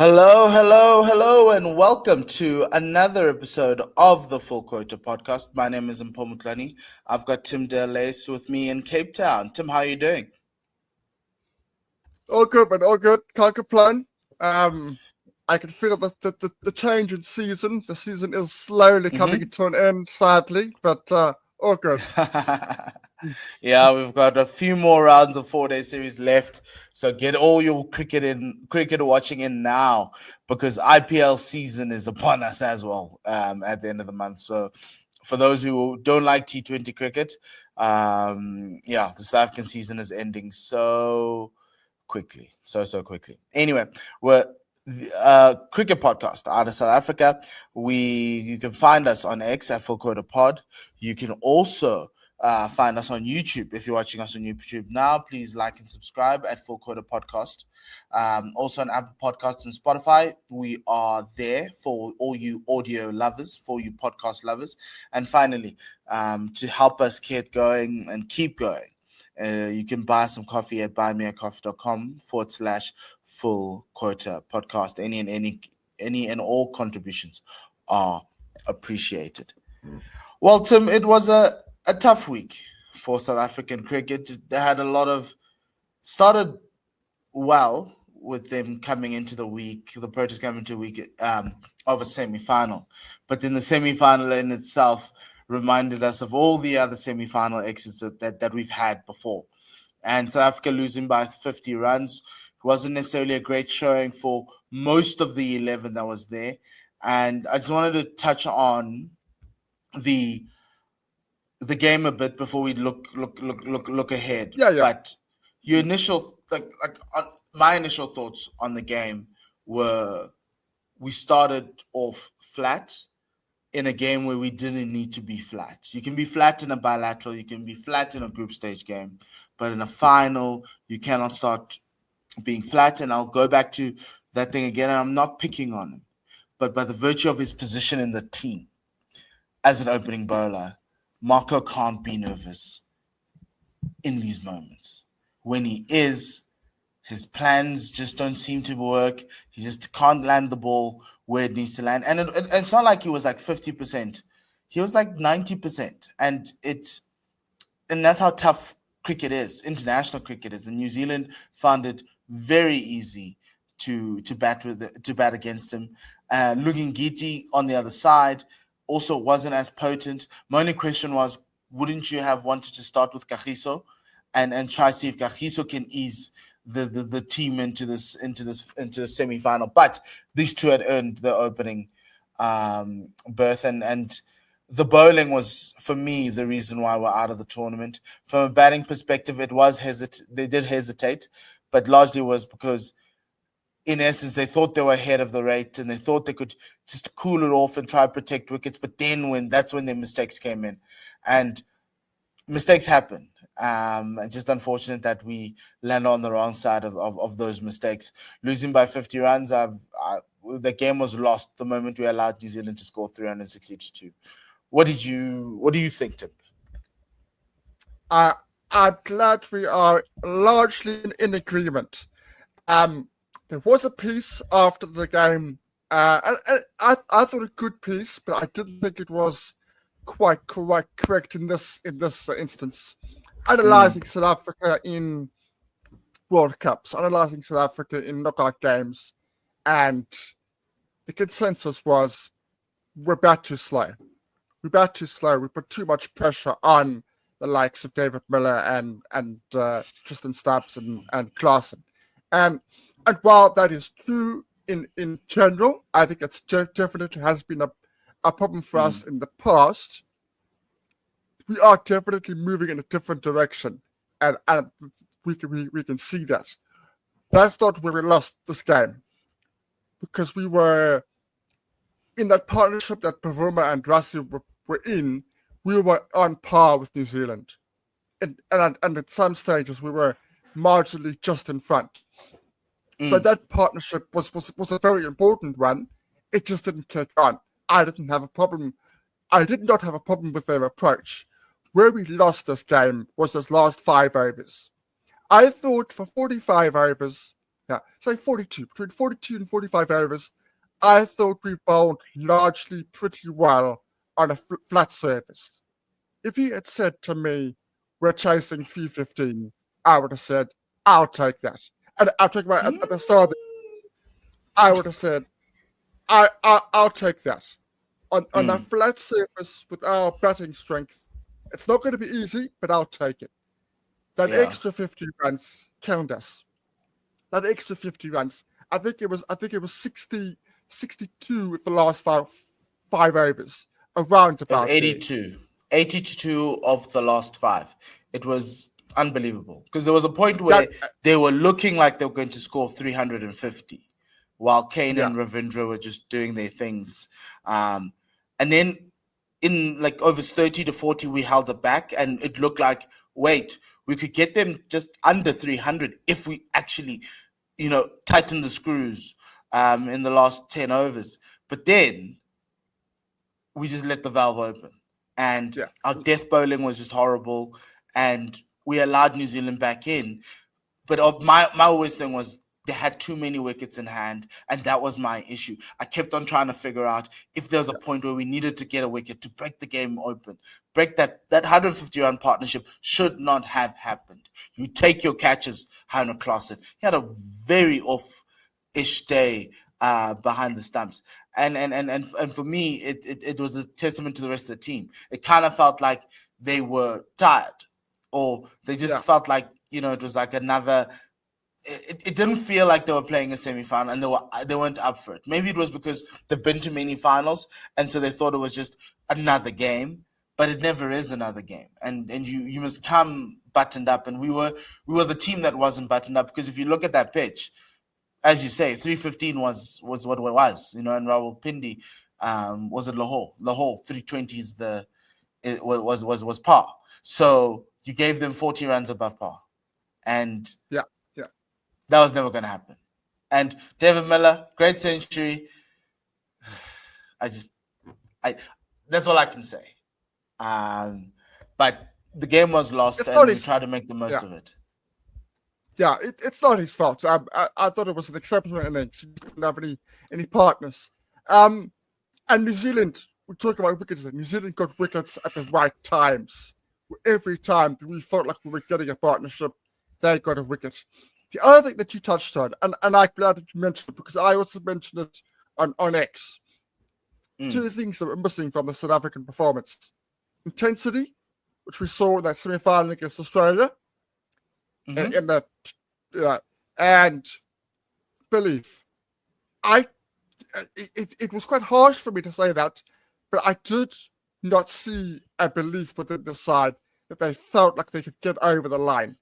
Hello, hello, hello, and welcome to another episode of the Full Quota podcast. My name is Mpho and Tim. I've got Tim Delace with me in Cape Town. Tim, how are you doing? All good, man. All good. Can't complain. I can feel the change in season. The season is slowly coming to an end, sadly, but all good. Yeah, we've got a few more rounds of 4-day series left, so get all your cricket watching in now because IPL season is upon us as well at the end of the month. So for those who don't like T20 cricket, the South African season is ending so quickly. Anyway, we're cricket podcast out of South Africa. You can find us on X at Full Quota Pod. You can also find us on YouTube. If you're watching us on YouTube now, please like and subscribe at Full Quota Podcast. Also on Apple Podcasts and Spotify, we are there for all you audio lovers, for you podcast lovers. And finally, to help us get going and keep going, you can buy some coffee at buymeacoffee.com/Full Quota Podcast. Any and all contributions are appreciated. Well, Tim, it was a tough week for South African cricket. They had started well with them coming into the week, the Proteas coming into the week of a semi-final. But then the semi-final in itself reminded us of all the other semi-final exits that we've had before. And South Africa losing by 50 runs wasn't necessarily a great showing for most of the 11 that was there. And I just wanted to touch on the game a bit before we look ahead. Yeah. But your initial my initial thoughts on the game were we started off flat in a game where we didn't need to be flat. You can be flat in a bilateral, you can be flat in a group stage game, but in a final, you cannot start being flat. And I'll go back to that thing again, and I'm not picking on him, but by the virtue of his position in the team as an opening bowler, Marco can't be nervous in these moments. When he is, his plans just don't seem to work. He just can't land the ball where it needs to land. And it's not like he was like 50%. He was like 90%. And that's how tough cricket is, international cricket is. And New Zealand found it very easy to bat against him. Lugingiti on the other side also wasn't as potent. My only question was, wouldn't you have wanted to start with Kagiso and try to see if Kagiso can ease the team into the semi-final? But these two had earned the opening berth, and the bowling was, for me, the reason why we're out of the tournament. From a batting perspective, they did hesitate, but largely was because, in essence, they thought they were ahead of the rate and they thought they could just cool it off and try to protect wickets. But then that's when their mistakes came in, and mistakes happen. Just unfortunate that we land on the wrong side of those mistakes. Losing by 50 runs, the game was lost the moment we allowed New Zealand to score 362. What do you think, Tim? I'm glad we are largely in agreement. There was a piece after the game, and I thought a good piece, but I didn't think it was quite correct in this instance. Analyzing South Africa in World Cups, analyzing South Africa in knockout games, and the consensus was we're back too slow. We put too much pressure on the likes of David Miller and Tristan Stubbs and Klaasen. And while that is true in general, I think it's definitely has been a problem for us in the past. We are definitely moving in a different direction, and we can see that. That's not where we lost this game, because we were in that partnership that Pavuma and Rassi were in. We were on par with New Zealand, and at some stages we were marginally just in front. So that partnership was a very important one. It just didn't click on. I did not have a problem with their approach. Where we lost this game was those last 5 overs. I thought for 45 overs, say 42, between 42 and 45 overs, I thought we bowled largely pretty well on a flat surface. If he had said to me, we're chasing 315, I would have said, I'll take that. And I'll take my, at the start, I would have said, I'll take that. On a flat surface with our batting strength, it's not going to be easy, but I'll take it. That extra 50 runs killed us. That extra 50 runs. I think it was 62 with the last five overs. Around about. It was 82. 82 of the last 5. It was unbelievable. Because there was a point where they were looking like they were going to score 350 while Kane and Ravindra were just doing their things. And then in like overs 30 to 40, we held it back and it looked like, wait, we could get them just under 300 if we actually, tighten the screws in the last 10 overs. But then we just let the valve open. And our death bowling was just horrible. And we allowed New Zealand back in. But my always thing was they had too many wickets in hand. And that was my issue. I kept on trying to figure out if there was a point where we needed to get a wicket to break the game open. Break that 150-run partnership should not have happened. You take your catches, Hannah Claassen. He had a very off-ish day behind the stumps. And for me, it was a testament to the rest of the team. It kind of felt like they were tired, or they just felt like, it was like another. It didn't feel like they were playing a semi-final and they weren't up for it. Maybe it was because they've been to many finals and so they thought it was just another game, but it never is another game. And you must come buttoned up, and we were the team that wasn't buttoned up, because if you look at that pitch, as you say, 315 was what it was, and Rawalpindi was at Lahore. Lahore 320 was par. So you gave them 40 runs above par, and that was never going to happen. And David Miller, great century. That's all I can say. But the game was lost, and we tried to make the most of it. Yeah, it's not his fault. I thought it was an exceptional innings. He didn't have any partners. And New Zealand, we talk about wickets. New Zealand got wickets at the right times. Every time we felt like we were getting a partnership, they got a wicket. The other thing that you touched on, and I'm glad that you mentioned it, because I also mentioned it on X. Two things that were missing from the South African performance. Intensity, which we saw in that semi-final against Australia, in that, and belief. It was quite harsh for me to say that, but I did not see a belief within the side that they felt like they could get over the line.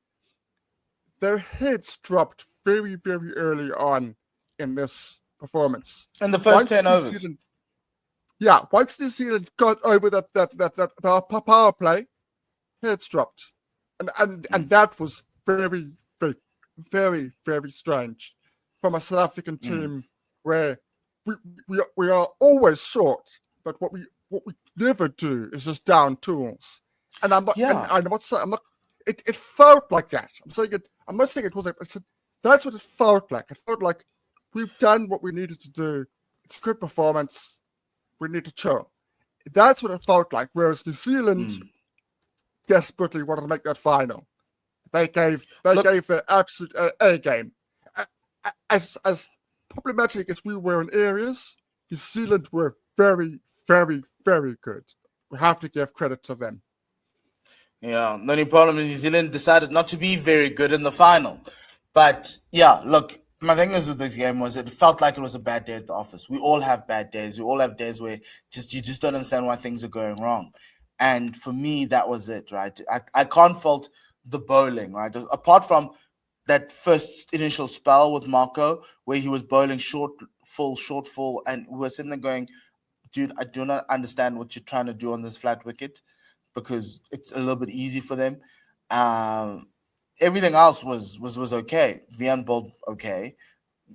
Their heads dropped very, very early on in this performance. In the first 10 overs. Once New Zealand got over that power play, heads dropped. And that was very, very, very, very strange from a South African team where we are always short, but what we never do is just down tools. And I'm not saying it felt like that. I'm not saying it was like, that's what it felt like. It felt like we've done what we needed to do. It's a good performance. We need to chill. That's what it felt like. Whereas New Zealand desperately wanted to make that final. They gave their absolute A game. As problematic as we were in areas, New Zealand were very, very, very good. We have to give credit to them. Yeah, the only problem is New Zealand decided not to be very good in the final. But look, my thing is with this game was it felt like it was a bad day at the office. We all have bad days. We all have days where you just don't understand why things are going wrong. And for me, that was it, right? I can't fault the bowling, right? Apart from that first initial spell with Marco, where he was bowling short full, and we were sitting there going, dude, I do not understand what you're trying to do on this flat wicket, because it's a little bit easy for them. Everything else was okay. Vian bowled okay.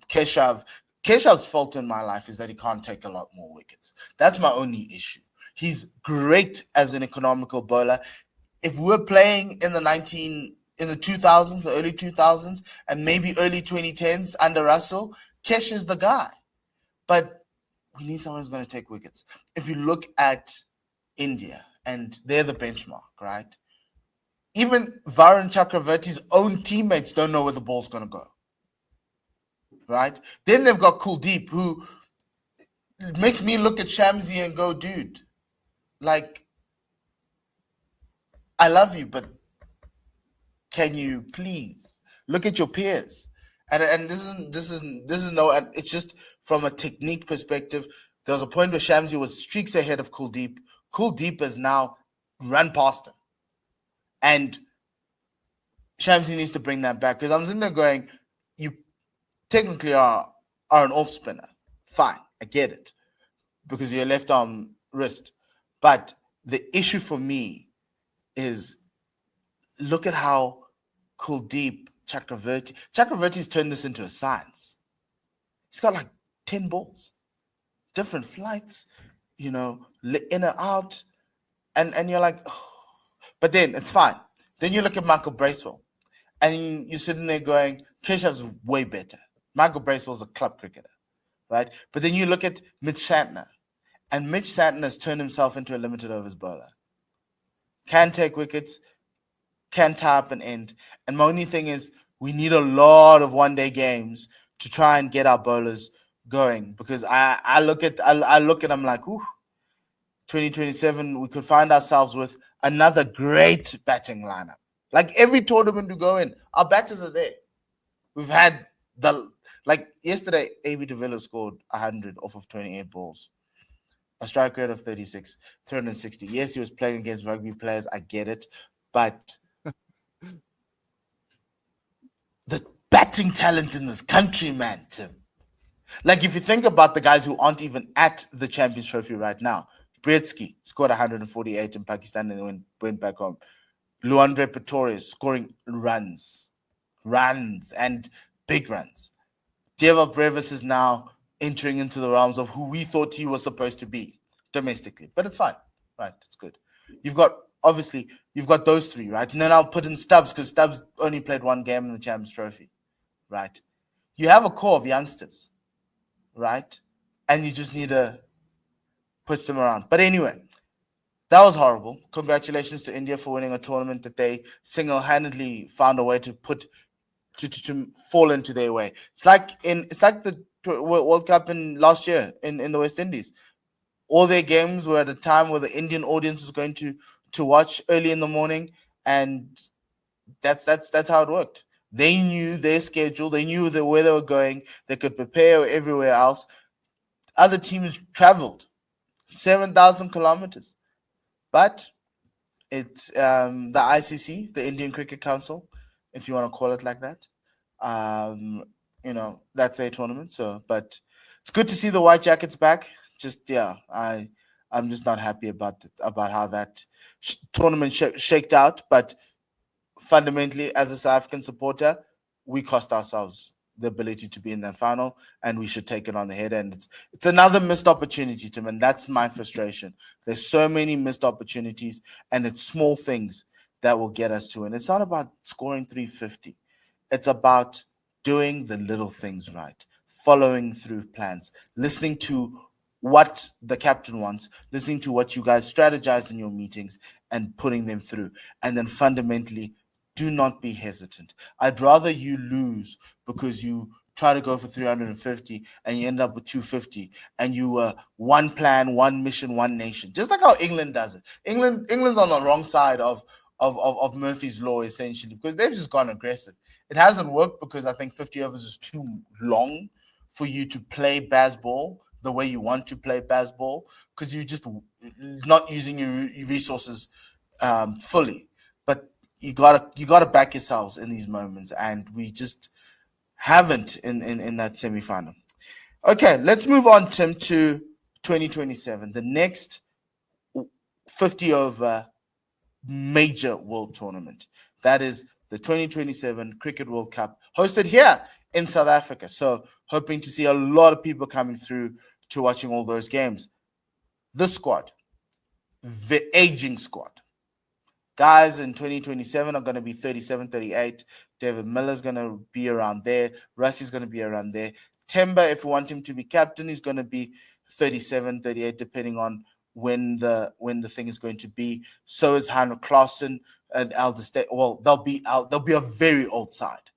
Keshav's fault in my life is that he can't take a lot more wickets. That's my only issue. He's great as an economical bowler. If we were playing in the in the 2000s, the early 2000s, and maybe early 2010s under Russell, Kesh is the guy. But we need someone who's going to take wickets. If you look at India, and they're the benchmark, right? Even Varun Chakravarti's own teammates don't know where the ball's going to go, right? Then they've got Kuldeep, who makes me look at Shamsi and go, dude, like, I love you, but can you please look at your peers? And this is no, and it's just from a technique perspective. There was a point where Shamsi was streaks ahead of Kuldeep. Kuldeep has now run past him, and Shamsi needs to bring that back, because I'm sitting there going, you technically are an off spinner. Fine, I get it, because you're left arm wrist. But the issue for me is, look at how Chakravarti's turned this into a science. He's got like 10 balls, different flights, in and out, and you're like, oh. But then it's fine. Then you look at Michael Bracewell, and you're sitting there going, Keshav's way better. Michael Bracewell's a club cricketer, right? But then you look at Mitch Santner, and Mitch Santner has turned himself into a limited overs bowler. Can take wickets, can tie up an end. And my only thing is, we need a lot of one-day games to try and get our bowlers going, because I look at I'm like, ooh, 2027, we could find ourselves with another great batting lineup. Like every tournament we go in, our batters are there. We've had yesterday, AB de Villiers scored 100 off of 28 balls. A strike rate of 36, 360. Yes, he was playing against rugby players. I get it. But the batting talent in this country, man, Tim. Like, if you think about the guys who aren't even at the Champions Trophy right now, Britsky scored 148 in Pakistan and went back home. Luandre Pretorius scoring runs, and big runs. Deva Brevis is now entering into the realms of who we thought he was supposed to be domestically. But it's fine, right? It's good. You've got those three, right? And then I'll put in Stubbs, because Stubbs only played one game in the Champions Trophy, right? You have a core of youngsters, right? And you just need to push them around. But anyway, that was horrible. Congratulations to India for winning a tournament that they single-handedly found a way to put to fall into their way. It's like the World Cup in last year in the West Indies. All their games were at a time where the Indian audience was going to watch early in the morning, and that's how it worked. They knew their schedule. They knew where they were going. They could prepare everywhere else. Other teams traveled 7,000 kilometers, but it's the ICC, the Indian Cricket Council, if you want to call it like that. That's their tournament. So, but it's good to see the White Jackets back. I'm just not happy about how that tournament shaked out. But fundamentally, as a South African supporter, we cost ourselves the ability to be in that final, and we should take it on the head. And it's another missed opportunity, Tim, and that's my frustration. There's so many missed opportunities, and it's small things that will get us to it. And it's not about scoring 350. It's about doing the little things right, following through plans, listening to what the captain wants, listening to what you guys strategized in your meetings, and putting them through. And then fundamentally, do not be hesitant. I'd rather you lose because you try to go for 350 and you end up with 250, and you were one plan, one mission, one nation. Just like how England does it. England's on the wrong side of Murphy's Law, essentially, because they've just gone aggressive. It hasn't worked because I think 50 overs is too long for you to play baseball the way you want to play baseball, because you're just not using your resources fully. But you gotta back yourselves in these moments, and we just haven't in that semi-final. Okay, let's move on, Tim, to 2027, the next 50 over major world tournament. That is the 2027 Cricket World Cup, hosted here in South Africa. So hoping to see a lot of people coming through to watching all those games. The squad, the aging squad, Guys in 2027 are going to be 37, 38. David Miller's going to be around there. Rusty's going to be around there. Temba, if we want him to be captain, he's going to be 37, 38, depending on when the thing is going to be. So is Heinrich Klaassen and Elder State. Well, they'll be a very old side.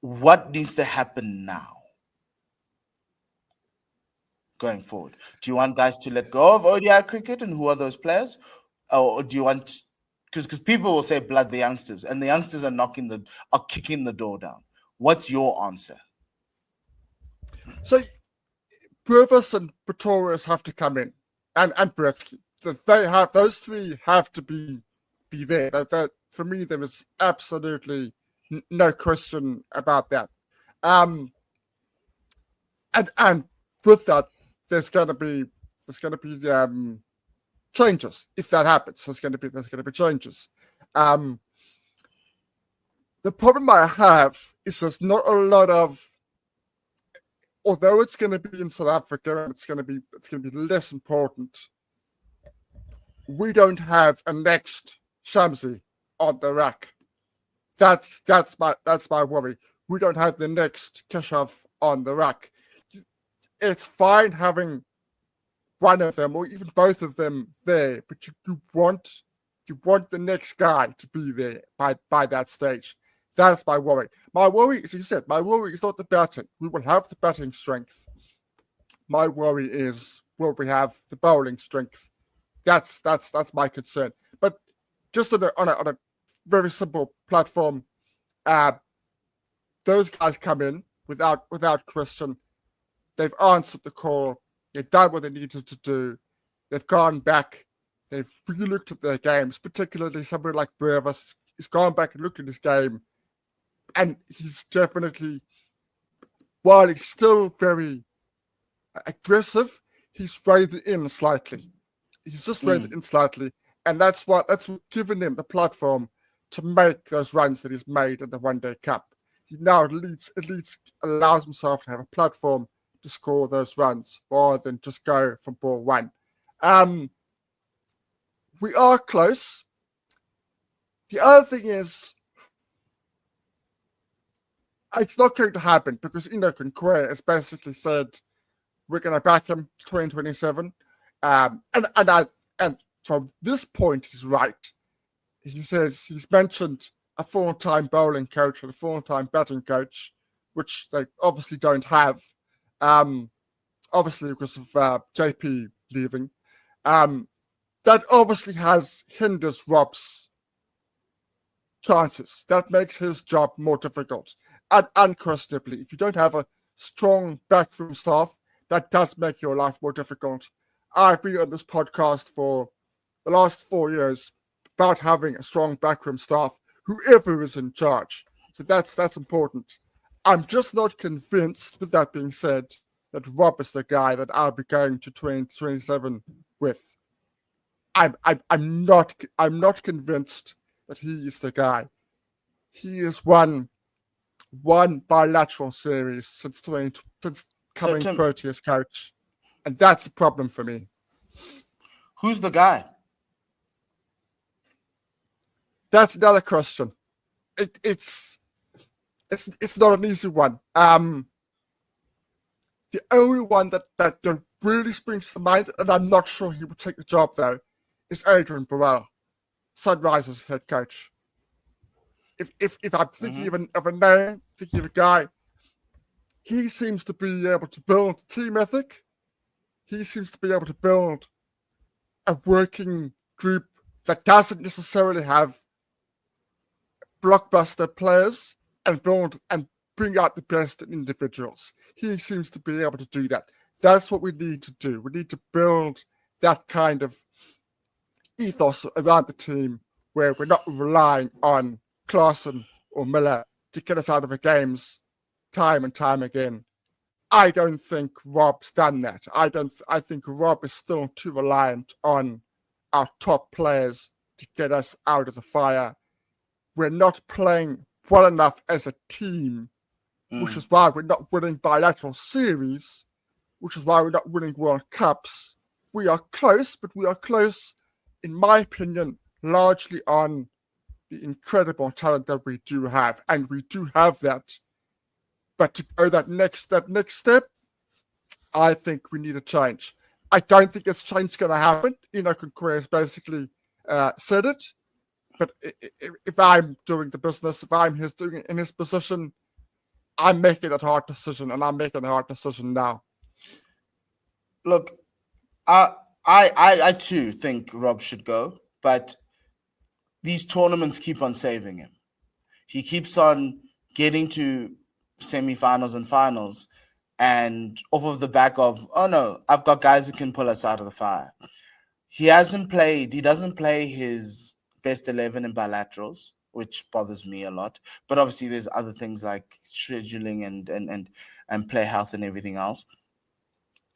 What needs to happen now going forward? Do you want guys to let go of ODI cricket, and who are those players? Or do you want, because people will say blood the youngsters, and the youngsters are kicking the door down. What's your answer? So Purvis and Pretorius have to come in, and Bretsky. Those three have to be there. That for me, there is absolutely no question about that. And with that, there's going to be changes if that happens. There's going to be changes. The problem I have is there's not a lot of, although it's going to be in South Africa and it's going to be less important. We don't have a next Shamsi on the rack. That's my worry. We don't have the next Keshav on the rack. It's fine having one of them or even both of them there, but you want the next guy to be there by that stage. That's my worry. My worry, as you said, is not the batting. We will have the batting strength. My worry is, will we have the bowling strength? That's my concern. But just on a very simple platform, those guys come in without question. They've answered the call. They've done what they needed to do. They've gone back. They've re-looked at their games, particularly somebody like Purvis. He's gone back and looked at his game. And he's definitely, while he's still very aggressive, he's reined it in slightly. He's just reined it in slightly. And that's what's given him the platform to make those runs that he's made in the One Day Cup. He now at least allows himself to have a platform to score those runs rather than just go from ball one. We are close. The other thing is, it's not going to happen because Enoch and Quay has basically said we're going to back him to 2027. And from this point, he's right. He says he's mentioned a full-time bowling coach and a full-time batting coach, which they obviously don't have. Obviously because of JP leaving. That obviously hinders Rob's chances. That makes his job more difficult. And unquestionably, if you don't have a strong backroom staff, that does make your life more difficult. I've been on this podcast for the last 4 years about having a strong backroom staff, whoever is in charge. So that's important. I'm just not convinced, with that being said, that Rob is the guy that I'll be going to 2027 with. I'm not convinced that he is the guy. He has won one bilateral series since coming Proteas coach, and that's a problem for me. Who's the guy? That's another question. It's not an easy one. The only one that really springs to mind, and I'm not sure he would take the job though, is Adrian Burrell, Sunrisers head coach. If I'm thinking of a name, thinking of a guy, he seems to be able to build team ethic. He seems to be able to build a working group that doesn't necessarily have blockbuster players and bring out the best in individuals. He seems to be able to do that. That's what we need to do. We need to build that kind of ethos around the team where we're not relying on Klaassen or Miller to get us out of the games time and time again. I don't think Rob's done that. I think Rob is still too reliant on our top players to get us out of the fire. We're not playing well enough as a team, which is why we're not winning bilateral series, which is why we're not winning World Cups. We are close, but we are close in my opinion, largely on the incredible talent that we do have, and we do have that. But to go that next step, I think we need a change. I don't think this change is going to happen. Concur has basically said it. But if I'm doing the business, if I'm doing it in his position, I'm making that hard decision, and I'm making the hard decision now. Look, I too think Rob should go, but these tournaments keep on saving him. He keeps on getting to semi-finals and finals, and off of the back of, oh no, I've got guys who can pull us out of the fire. He doesn't play his best 11 in bilaterals, which bothers me a lot. But obviously there's other things like scheduling and play health and everything else.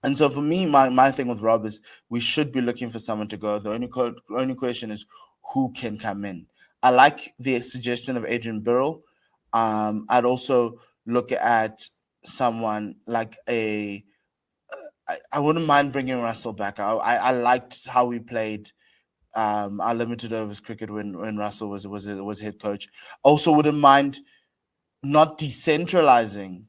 And so for me, my thing with Rob is we should be looking for someone to go. The only question is who can come in. I like the suggestion of Adrian Birrell. I'd also look at someone like I wouldn't mind bringing Russell back. I liked how we played our limited overs cricket when Russell was head coach. Also wouldn't mind not decentralizing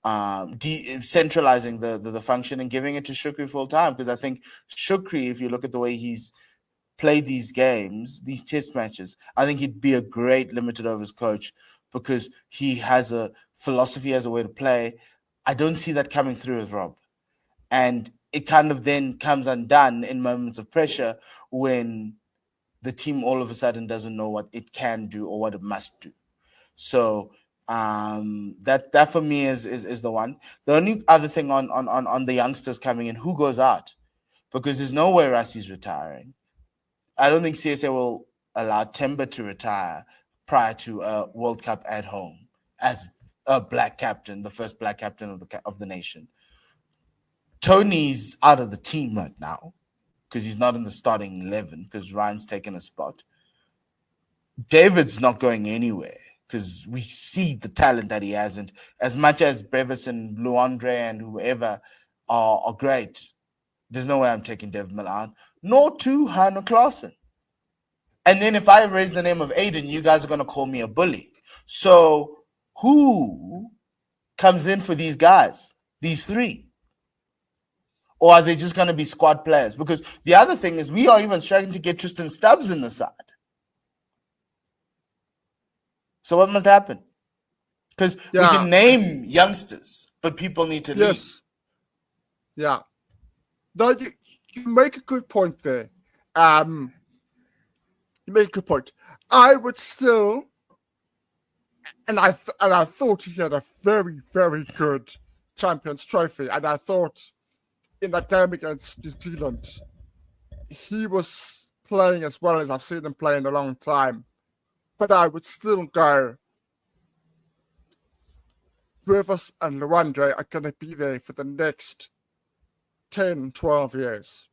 the function and giving it to Shukri full time, because I think Shukri, if you look at the way he's played these games, these test matches, I think he'd be a great limited overs coach because he has a philosophy, has a way to play. I don't see that coming through with Rob. And it kind of then comes undone in moments of pressure when the team all of a sudden doesn't know what it can do or what it must do. So that for me is the one. The only other thing on the youngsters coming in, who goes out? Because there's no way Rassi's retiring. I don't think CSA will allow Timber to retire prior to a World Cup at home as a black captain, the first black captain of the nation. Tony's out of the team right now because he's not in the starting 11 because Ryan's taken a spot. David's not going anywhere because we see the talent that he has. And as much as Brevis and Luandre and whoever are great, there's no way I'm taking David Milan, nor to Heiner Klaassen. And then if I raise the name of Aiden, you guys are going to call me a bully. So who comes in for these guys, these three? Or are they just going to be squad players? Because the other thing is we are even struggling to get Tristan Stubbs in the side. So what must happen? Because we can name youngsters, but people need to leave. Yeah. No, you make a good point there. You make a good point. I would still, and I thought he had a very, very good Champions Trophy, and I thought in that game against New Zealand, he was playing as well as I've seen him play in a long time. But I would still go, Rivers and Luandre are going to be there for the next 10, 12 years,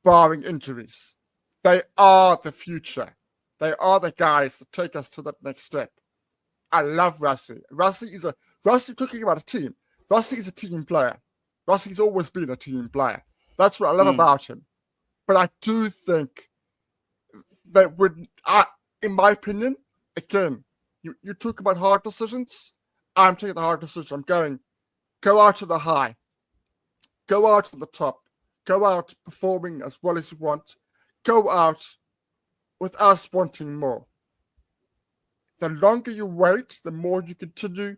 barring injuries. They are the future. They are the guys that take us to that next step. I love Rassie. Rassie talking about a team. Rassie is a team player. Rassie's always been a team player. That's what I love about him. But I do think that in my opinion, again, you talk about hard decisions. I'm taking the hard decision. I'm going, go out to the high. Go out on the top. Go out performing as well as you want. Go out with us wanting more. The longer you wait, the more you continue,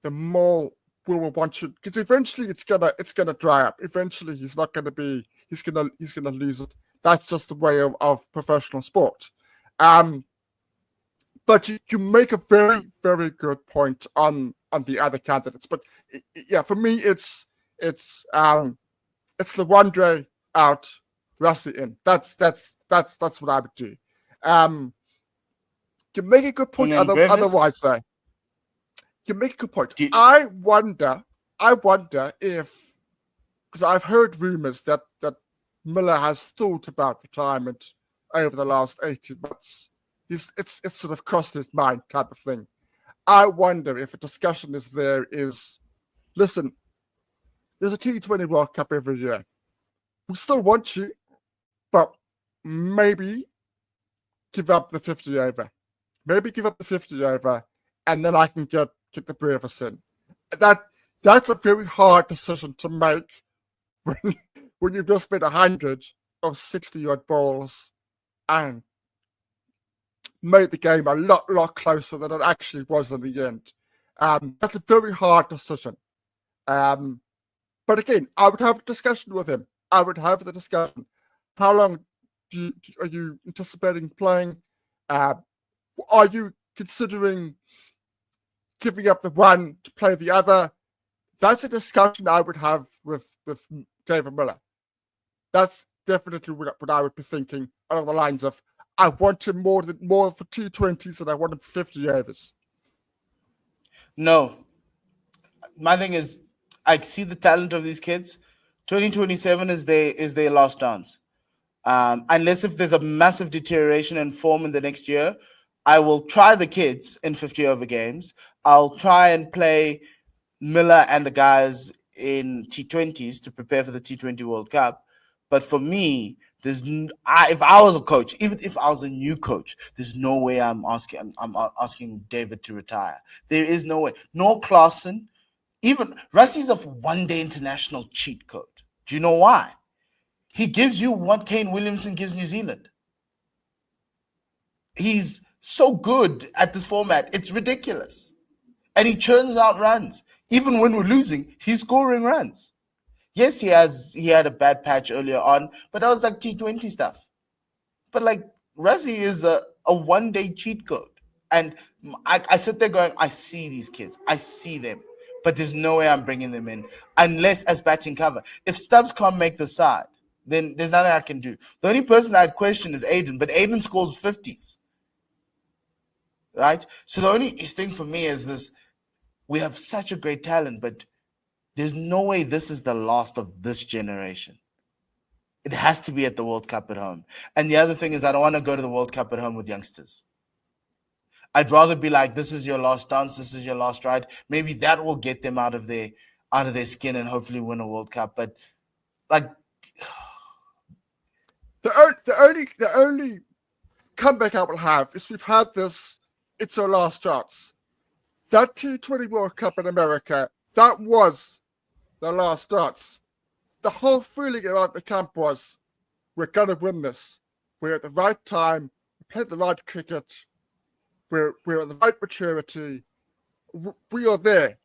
the more we will want you. Because eventually it's gonna dry up. Eventually he's gonna lose it. That's just the way of professional sport. But you make a very, very good point on the other candidates. But yeah, for me, it's Luandre out, Rassie in. That's what I would do. You make a good point. Otherwise, though, you make a good point. I wonder if, because I've heard rumors that Miller has thought about retirement over the last 18 months. It's sort of crossed his mind type of thing. I wonder if a discussion is, listen, there's a T20 World Cup every year. We still want you, but maybe give up the 50 over. Maybe give up the 50 over, and then I can get the Brevis in. That's a very hard decision to make when you've just made 100 of 60-odd balls and made the game a lot closer than it actually was in the end. That's a very hard decision. But again, I would have a discussion with him. I would have the discussion. How long are you anticipating playing? Are you considering giving up the one to play the other? That's a discussion I would have with David Miller. That's definitely what I would be thinking along the lines of, I want him more for T20s than I want him for 50 overs. No. My thing is, I see the talent of these kids. 2027 is their last dance. Unless if there's a massive deterioration in form in the next year, I will try the kids in 50 over games. I'll try and play Miller and the guys in T20s to prepare for the T20 World Cup. But for me, if I was a coach, even if I was a new coach, there's no way I'm asking David to retire. There is no way. No Klaassen. Even Russie's a one-day international cheat code. Do you know why? He gives you what Kane Williamson gives New Zealand. He's so good at this format. It's ridiculous. And he churns out runs. Even when we're losing, he's scoring runs. Yes, he had a bad patch earlier on, but that was like T20 stuff. But like Russie is a one-day cheat code. And I sit there going, I see these kids. I see them. But there's no way I'm bringing them in unless as batting cover. If Stubbs can't make the side, then there's nothing I can do. The only person I'd question is Aiden, but Aiden scores 50s. Right? So the only thing for me is this, we have such a great talent, but there's no way this is the last of this generation. It has to be at the World Cup at home. And the other thing is I don't want to go to the World Cup at home with youngsters. I'd rather be like, this is your last dance, this is your last ride. Maybe that will get them out of their skin and hopefully win a World Cup. But like the only comeback I will have is we've had this, it's our last chance. That T20 World Cup in America, that was the last dance. The whole feeling around the camp was, we're going to win this. We're at the right time. We played the right cricket. We're at the right maturity. We are there.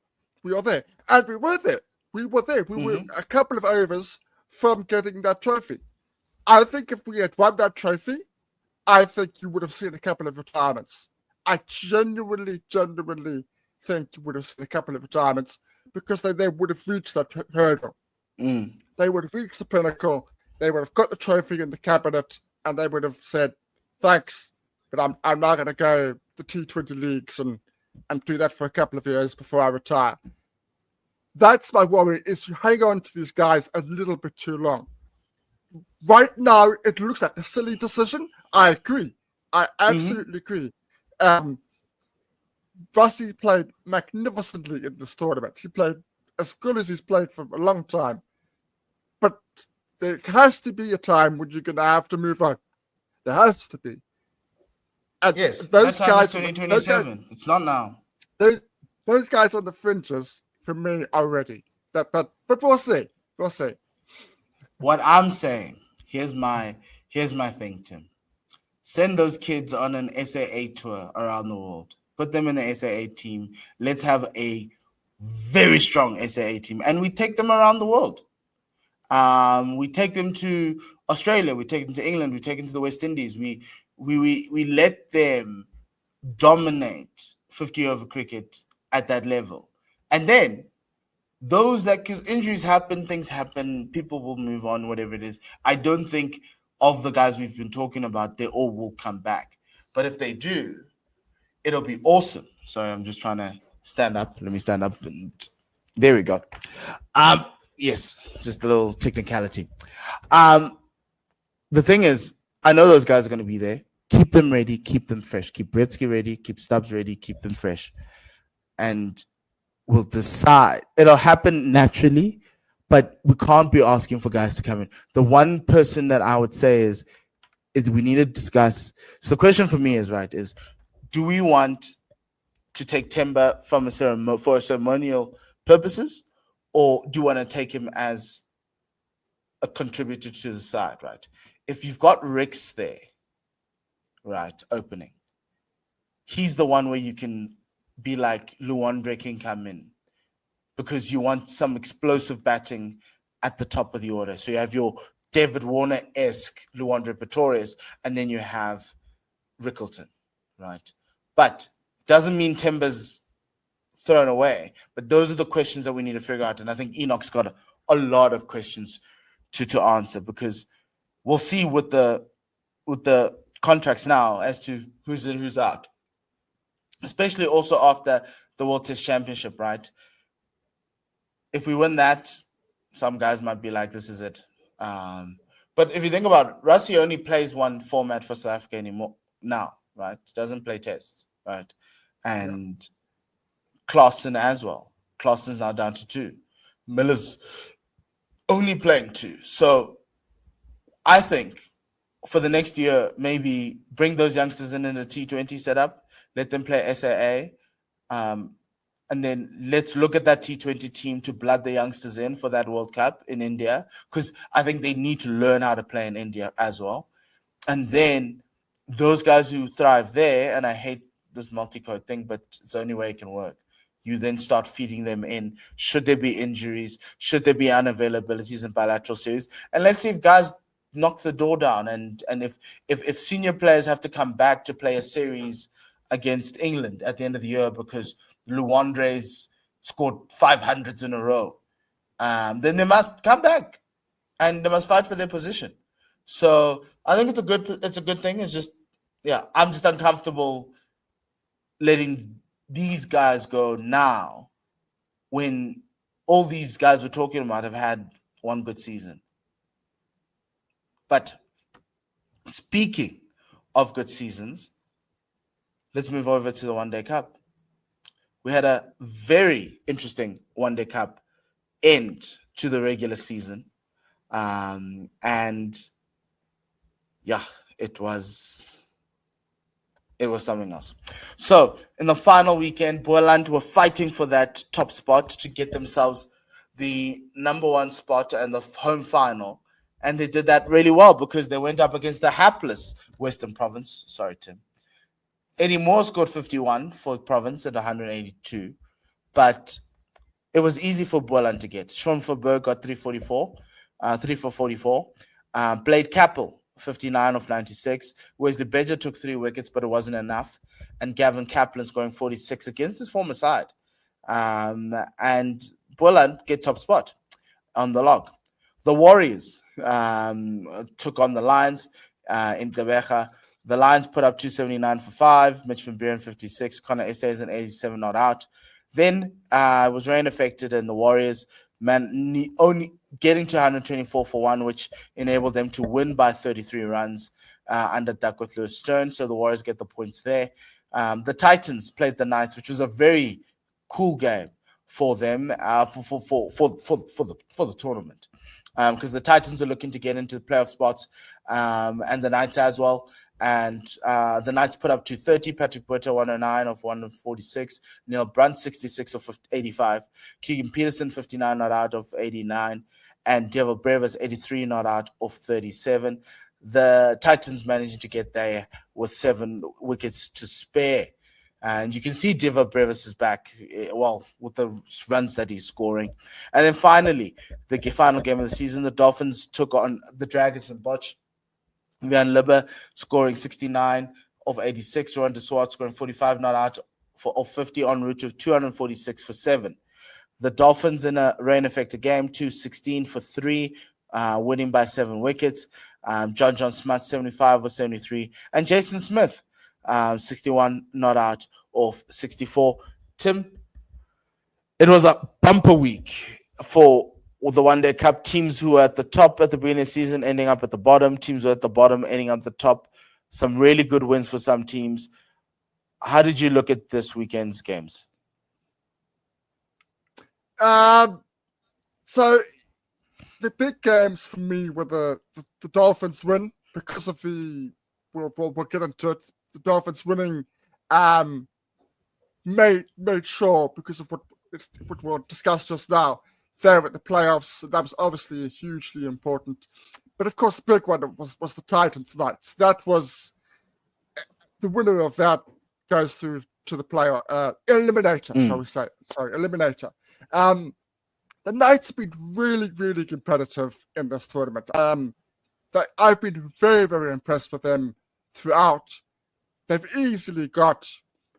We are there. And we were there. We were there. We were a couple of overs from getting that trophy. I think if we had won that trophy, I think you would have seen a couple of retirements. I genuinely think you would have seen a couple of retirements because they would have reached that hurdle. They would have reached the pinnacle. They would have got the trophy in the cabinet, and they would have said, "Thanks, but I'm now going to go the T20 leagues and do that for a couple of years before I retire." That's my worry: is you hang on to these guys a little bit too long. Right now, it looks like a silly decision. I agree. I absolutely agree. Russie played magnificently in this tournament. He played as good as he's played for a long time. But there has to be a time when you're going to have to move on. There has to be. And yes, those that time guys, is 2027. It's not now. Those guys on the fringes, for me, are ready. But we'll see. We'll see. What I'm saying, here's my thing, Tim. Send those kids on an SAA tour around the world. Put them in the SAA team. Let's have a very strong SAA team. And we take them around the world. We take them to Australia. We take them to England. We take them to the West Indies. We let them dominate 50 over cricket at that level. And then those that, because injuries happen, things happen, people will move on, whatever it is. I don't think of the guys we've been talking about, they all will come back. But if they do, it'll be awesome. Sorry, I'm just trying to stand up. Let me stand up. And there we go. Yes, just a little technicality. The thing is, I know those guys are going to be there. Keep them ready. Keep them fresh. Keep Bretsky ready. Keep Stubbs ready. Keep them fresh. And we'll decide. It'll happen naturally, but we can't be asking for guys to come in. The one person that I would say is is we need to discuss. So the question for me is right: is do we want to take Timber from for ceremonial purposes, or do you want to take him as a contributor to the side? Right. If you've got Ricks there, right, opening, he's the one where you can be like Luandre can come in because you want some explosive batting at the top of the order. So you have your David Warner-esque Luandre Pretorius, and then you have Rickleton, right? But it doesn't mean Timber's thrown away. But those are the questions that we need to figure out. And I think Enoch's got a lot of questions to answer, because we'll see with the contracts now as to who's in, who's out. Especially also after the World Test Championship, right? If we win that, some guys might be like, this is it. But if you think about it, Russie only plays one format for South Africa anymore now, right? Doesn't play tests, right? And Claassen as well. Claassen's now down to 2. Miller's only playing 2. So I think for the next year, maybe bring those youngsters in the T20 setup, let them play SAA, and then let's look at that T20 team to blood the youngsters in for that World Cup in India, because I think they need to learn how to play in India as well. And then those guys who thrive there, and I hate this multi-code thing, but it's the only way it can work. You then start feeding them in. Should there be injuries? Should there be unavailabilities in bilateral series? And let's see if guys knock the door down. And if senior players have to come back to play a series against England at the end of the year because Luandre's scored 500s in a row, then they must come back and they must fight for their position. So I think it's a good thing. It's just, I'm just uncomfortable letting these guys go now when all these guys we're talking about have had one good season. But speaking of good seasons, let's move over to the One Day Cup. We had a very interesting One Day Cup end to the regular season. And yeah, it was something else. So in the final weekend, Boland were fighting for that top spot to get themselves the number 1 spot and the home final. And they did that really well because they went up against the hapless Western Province. Sorry, Tim. Eddie Moore scored 51 for Province at 182. But it was easy for Boland to get. Sean Verberg got 3 for 44. Blade Capel, 59 of 96. Wesley Bedger took 3 wickets, but it wasn't enough. And Gavin Kaplan scoring 46 against his former side. And Boland get top spot on the log. The Warriors took on the Lions in Debacle. The Lions put up 279 for 5. Mitch Van Buren 56. Connor Estes 87 not out. Then it was rain affected, and the Warriors only getting to 124 for 1, which enabled them to win by 33 runs under Duckworth Lewis Stern. So the Warriors get the points there. The Titans played the Knights, which was a very cool game for them for the tournament, because the Titans are looking to get into the playoff spots, and the Knights as well. And the Knights put up 230. Patrick Botha 109 of 146. Neil Brunt 66 of 85. Keegan Peterson 59 not out of 89. And Devil Brevis 83 not out of 37. The Titans managing to get there with 7 wickets to spare. And you can see Devil Brevis is back, well, with the runs that he's scoring. And then finally, the final game of the season, the Dolphins took on the Dragons and Botch. Van Libbe scoring 69 of 86. Ron de Swart scoring 45 not out of 50 en route to 246 for 7. The Dolphins in a rain-affected game, 216 for 3, winning by 7 wickets. John Smith, 75 or 73. And Jason Smith, 61 not out of 64. Tim, it was a bumper week for the One Day Cup. Teams who were at the top at the beginning of the season ending up at the bottom. Teams who were at the bottom ending up at the top. Some really good wins for some teams. How did you look at this weekend's games? So the big games for me were the Dolphins win because of we'll get into it, the Dolphins winning made sure, because of what we'll discuss just now, there at the playoffs. That was obviously hugely important. But of course, the big one was the Titans Knights. That was the winner of that goes through to the playoff eliminator, shall we say? Sorry, eliminator. The Knights have been really, really competitive in this tournament. I've been very, very impressed with them throughout. They've easily got,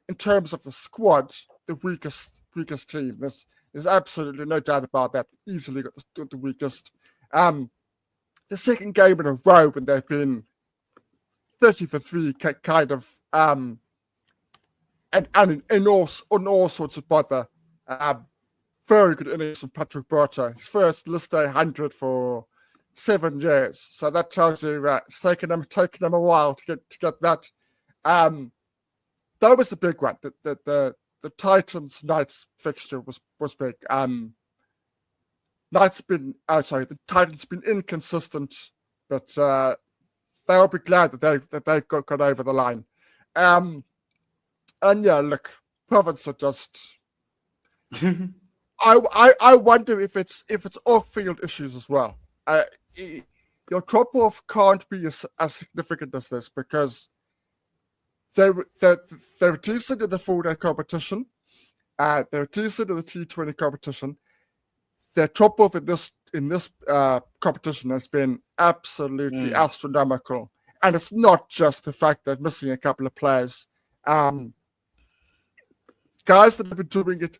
in terms of the squad, the weakest team. There's absolutely no doubt about that. Easily got the weakest. The second game in a row when they've been 30 for 3, kind of, and in all sorts of bother. Very good innings from Patrick Berta. His first list 100 for 7 years. So that tells you it's taken them a while to get that. That was the big one. The Titans Knights fixture was big. The Titans been inconsistent, but they'll be glad that they got over the line. And yeah, look, Province are just. I wonder if it's off-field issues as well. Your drop-off can't be as significant as this, because they were decent in the 4-day competition. They were decent in the T20 competition. Their drop-off in this competition has been absolutely astronomical, and it's not just the fact that missing a couple of players. Guys that have been doing it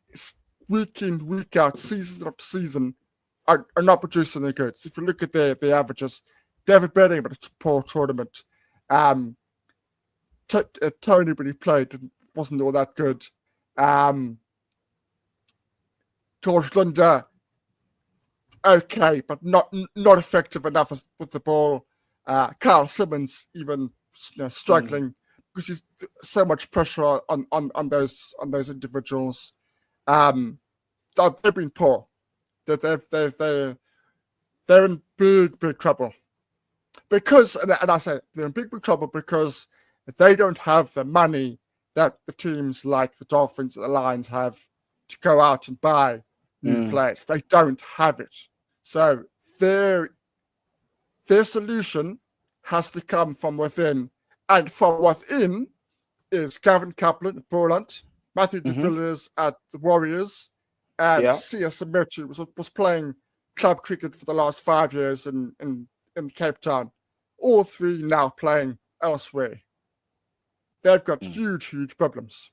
week in, week out, season after season, are not producing their goods. If you look at their averages, they have a betting, but it's a poor tournament. Tony, when he played, wasn't all that good. George Linder, okay, but not effective enough with the ball. Carl Simmons even struggling because he's so much pressure on those individuals. They've been poor. They're in big trouble, because, and I say they're in big trouble because they don't have the money that the teams like the Dolphins and the Lions have to go out and buy new players. They don't have it, so their solution has to come from within, and from within is Gavin Kaplan at Poland, Matthew de Villiers at the Warriors, and C.S. Amechi was playing club cricket for the last 5 years in Cape Town. All three now playing elsewhere. They've got huge problems.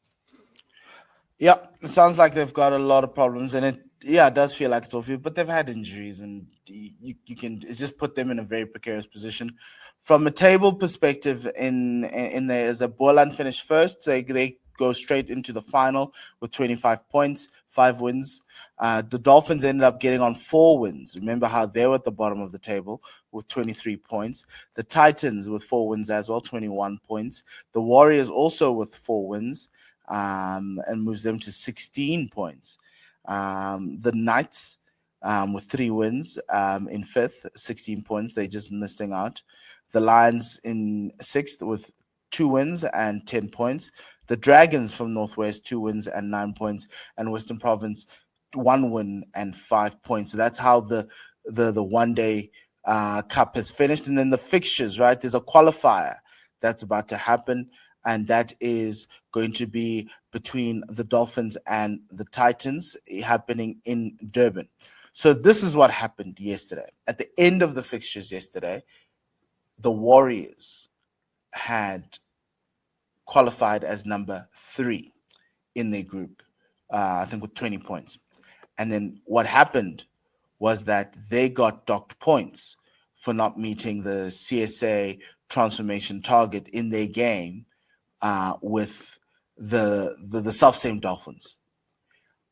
Yeah, it sounds like they've got a lot of problems, and it does feel like it's off you, but they've had injuries, and you can just put them in a very precarious position. From a table perspective, in there is a Boland finished first. They go straight into the final with 25 points, 5 wins. The Dolphins ended up getting on 4 wins. Remember how they were at the bottom of the table with 23 points. The Titans with 4 wins as well, 21 points. The Warriors also with 4 wins, and moves them to 16 points. The Knights with 3 wins in 5th, 16 points. They just missing out. The Lions in 6th with 2 wins and 10 points. The Dragons from Northwest, 2 wins and 9 points. And Western Province, 1 win and 5 points. So that's how the one-day cup has finished. And then the fixtures, right? There's a qualifier that's about to happen, and that is going to be between the Dolphins and the Titans, happening in Durban. So this is what happened yesterday. At the end of the fixtures yesterday, the Warriors had qualified as number 3 in their group, I think with 20 points. And then what happened was that they got docked points for not meeting the CSA transformation target in their game with the self-same Dolphins.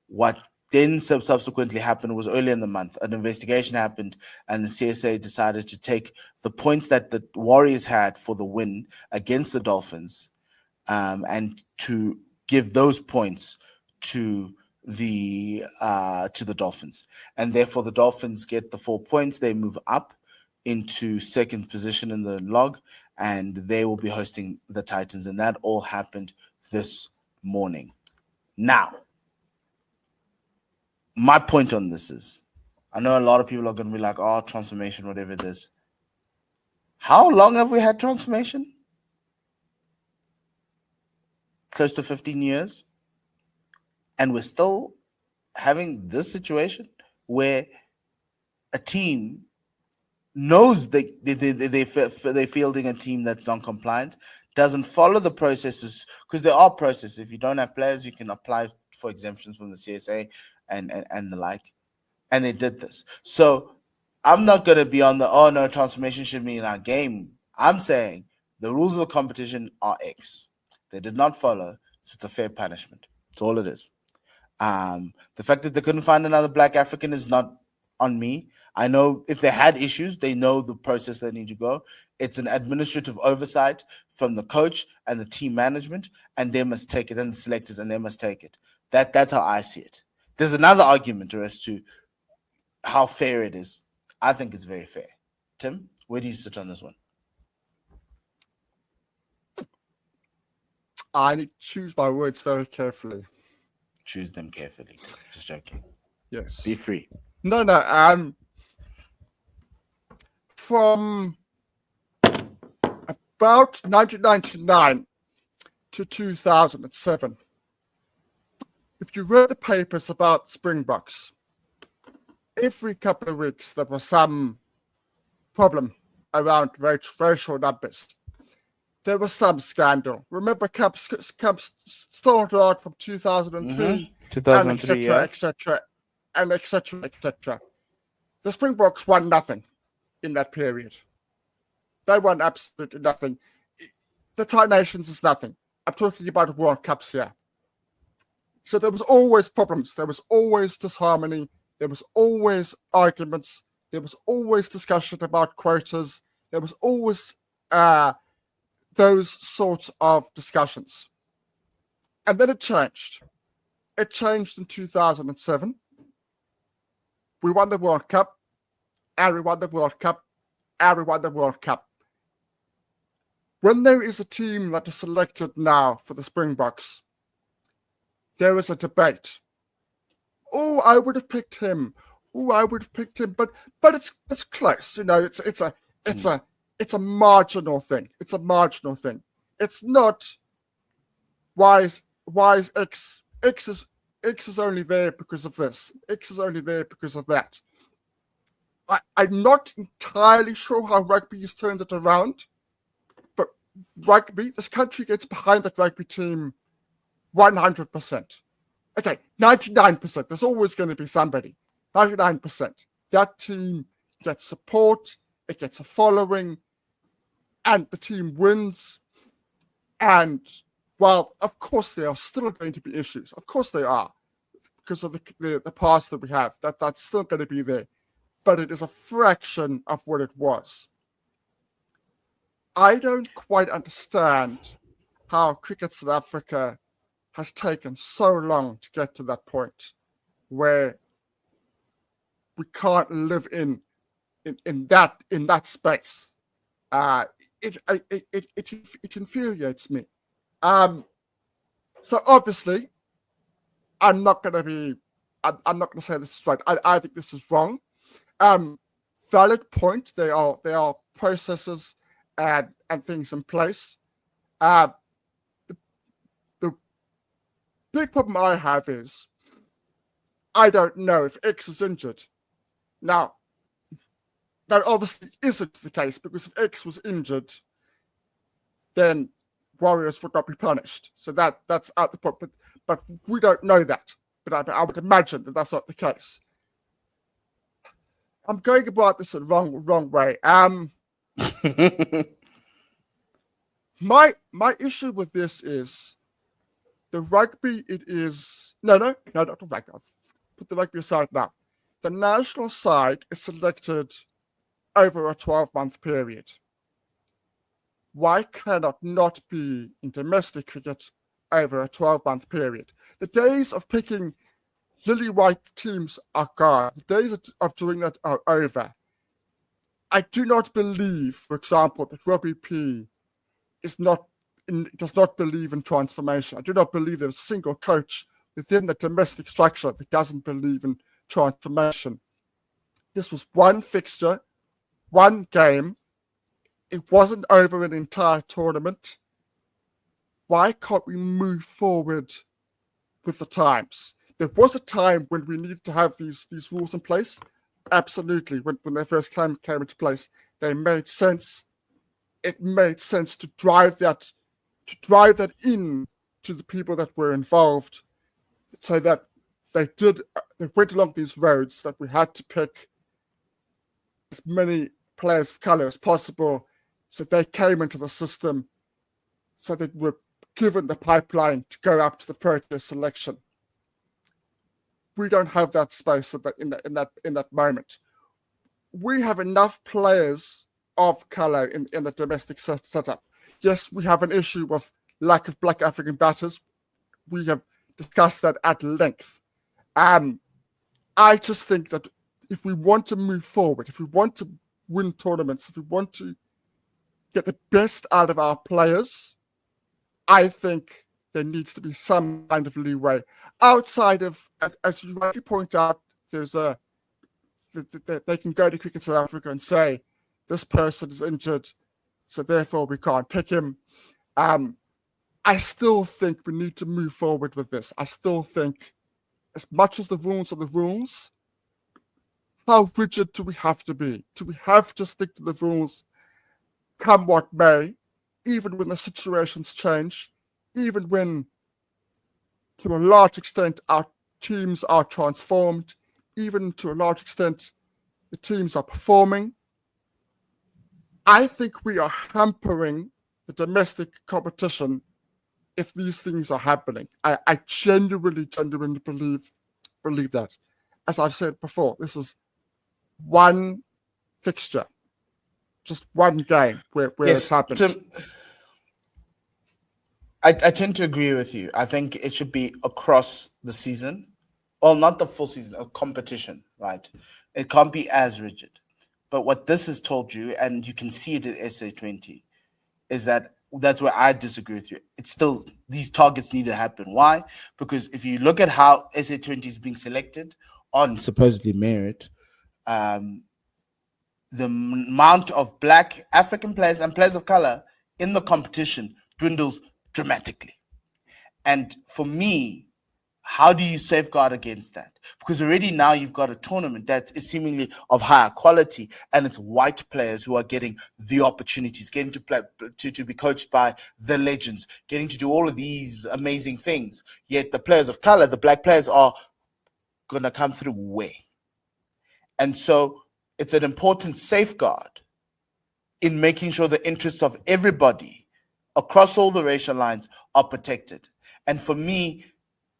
What then subsequently happened was early in the month, an investigation happened, and the CSA decided to take the points that the Warriors had for the win against the Dolphins, and to give those points to the Dolphins, and therefore the Dolphins get the 4 points. They move up into second position in the log, and they will be hosting the Titans. And that all happened this morning. Now, my point on this is, I know a lot of people are going to be like, oh, transformation, whatever it is. How long have we had transformation? Close to 15 years. And we're still having this situation where a team knows they're fielding a team that's non-compliant, doesn't follow the processes, because there are processes. If you don't have players, you can apply for exemptions from the CSA and the like. And they did this. So I'm not going to be on the, oh, no, transformation should be in our game. I'm saying the rules of the competition are X. They did not follow, so it's a fair punishment. That's all it is. The fact that they couldn't find another Black African is not on me. I know if they had issues, they know the process they need to go. It's an administrative oversight from the coach and the team management, and they must take it, and the selectors, and they must take it. That's how I see it. There's another argument as to how fair it is. I think it's very fair. Tim, where do you sit on this one? I need to choose my words very carefully. Choose them carefully. Just joking. Yes. Be free. No. From about 1999 to 2007, if you read the papers about Springboks, every couple of weeks there was some problem around racial numbers. There was some scandal. Remember, Cubs started out from 2003, 2003, etc. The Springboks won nothing in that period. They won absolutely nothing. The Tri-Nations is nothing. I'm talking about World Cups here. So there was always problems. There was always disharmony. There was always arguments. There was always discussion about quotas. There was always those sorts of discussions. And then it changed. It changed in 2007. We won the World Cup, and we won the World Cup, and we won the World Cup. When there is a team that is selected now for the Springboks, there is a debate. Oh, I would have picked him. Oh, I would have picked him. But it's close. You know, it's a marginal thing. It's a marginal thing. It's not why is X is only there because of this. X is only there because of that. I'm not entirely sure how rugby has turned it around, but rugby, this country gets behind that rugby team 100%. Okay, 99%. There's always going to be somebody. 99%. That team gets support, it gets a following, and the team wins. And while, of course, there are still going to be issues. Of course they are, because of the past that we have. That's still going to be there. But it is a fraction of what it was. I don't quite understand how Cricket South Africa has taken so long to get to that point where we can't live in that space. It infuriates me. So obviously, I'm not going to say this is right. I think this is wrong. Valid point. There are processes and things in place. The big problem I have is I don't know if X is injured. Now, that obviously isn't the case, because if X was injured, then Warriors would not be punished. So that's out the point. But we don't know that. But I would imagine that that's not the case. I'm going about this the wrong way. My issue with this is the rugby. It is no, not the rugby. I'll put the rugby aside now. The national side is selected over a 12-month period. Why cannot not be in domestic cricket over a 12-month period? The days of picking lily white teams are gone. The days of doing that are over. I do not believe, for example, that Robbie P does not believe in transformation. I do not believe there's a single coach within the domestic structure that doesn't believe in transformation. This was one fixture, one game. It wasn't over an entire tournament. Why can't we move forward with the times? There was a time when we needed to have these rules in place. Absolutely, when they first came into place, they made sense. It made sense to drive that in to the people that were involved, so that they went along these roads that we had to pick as many players of color as possible, so they came into the system, so they were given the pipeline to go up to the Proteas selection. We don't have that space in that moment. We have enough players of color in the domestic setup. Yes, we have an issue with lack of Black African batters. We have discussed that at length. I just think that if we want to move forward, if we want to win tournaments, if we want to get the best out of our players, I think there needs to be some kind of leeway outside of, as you rightly point out, they can go to Cricket South Africa and say this person is injured, so therefore we can't pick him. I still think we need to move forward with this. I still think, as much as the rules are the rules, how rigid do we have to be? Do we have to stick to the rules, come what may, even when the situations change, even when, to a large extent, our teams are transformed, even to a large extent, the teams are performing? I think we are hampering the domestic competition if these things are happening. I genuinely believe that. As I've said before, this is one fixture, just one game where it's happened. I tend to agree with you. I think it should be across the season. Well, not the full season, a competition, right? It can't be as rigid. But what this has told you, and you can see it at SA20, is that's where I disagree with you. It's still, these targets need to happen. Why? Because if you look at how SA20 is being selected on supposedly merit, the amount of Black African players and players of color in the competition dwindles dramatically. And for me, how do you safeguard against that? Because already now you've got a tournament that is seemingly of higher quality, and it's white players who are getting the opportunities, getting to play, to be coached by the legends, getting to do all of these amazing things. Yet the players of color, the Black players, are going to come through way. And so it's an important safeguard in making sure the interests of everybody across all the racial lines are protected. And for me,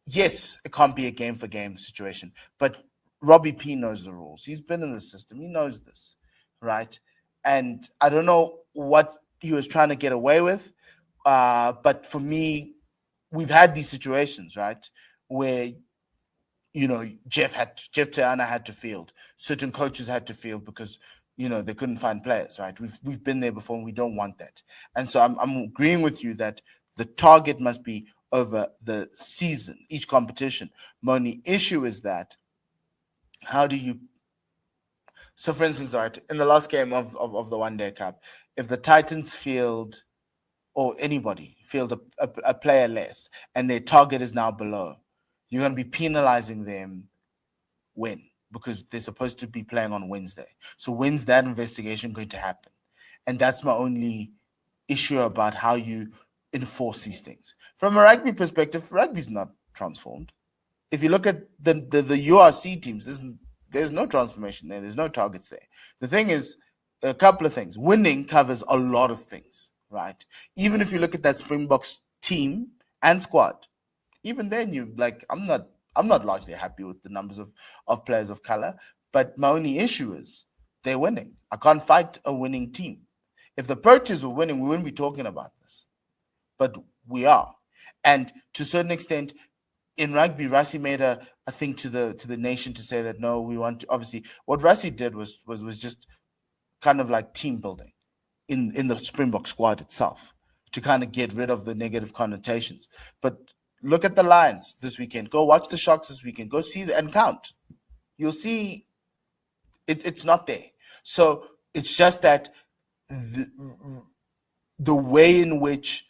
yes, it can't be a game for game situation, but Robbie P knows the rules. He's been in the system. He knows this, right? And I don't know what he was trying to get away with, but for me, we've had these situations, right, where Jeff Teana had to field. Certain coaches had to field because they couldn't find players, right? We've been there before, and we don't want that. And so I'm agreeing with you that the target must be over the season, each competition. My only issue is that how do you? So, for instance, right, in the last game of the One Day Cup, if the Titans field or anybody field a player less and their target is now below, you're going to be penalizing them when? Because they're supposed to be playing on Wednesday. So when's that investigation going to happen? And that's my only issue about how you enforce these things. From a rugby perspective, rugby's not transformed. If you look at the URC teams, there's no transformation there. There's no targets there. The thing is, a couple of things. Winning covers a lot of things, right? Even if you look at that Springboks team and squad, even then I'm not largely happy with the numbers of players of color, but my only issue is they're winning. I can't fight a winning team. If the Proteas were winning, we wouldn't be talking about this, but we are. And to a certain extent, in rugby, Rassie made a thing to the nation to say that no, we want to. Obviously, what Rassie did was just kind of like team building in the Springbok squad itself to kind of get rid of the negative connotations. But look at the Lions this weekend. Go watch the Sharks this weekend. Go see and count. You'll see it's not there. So it's just that the way in which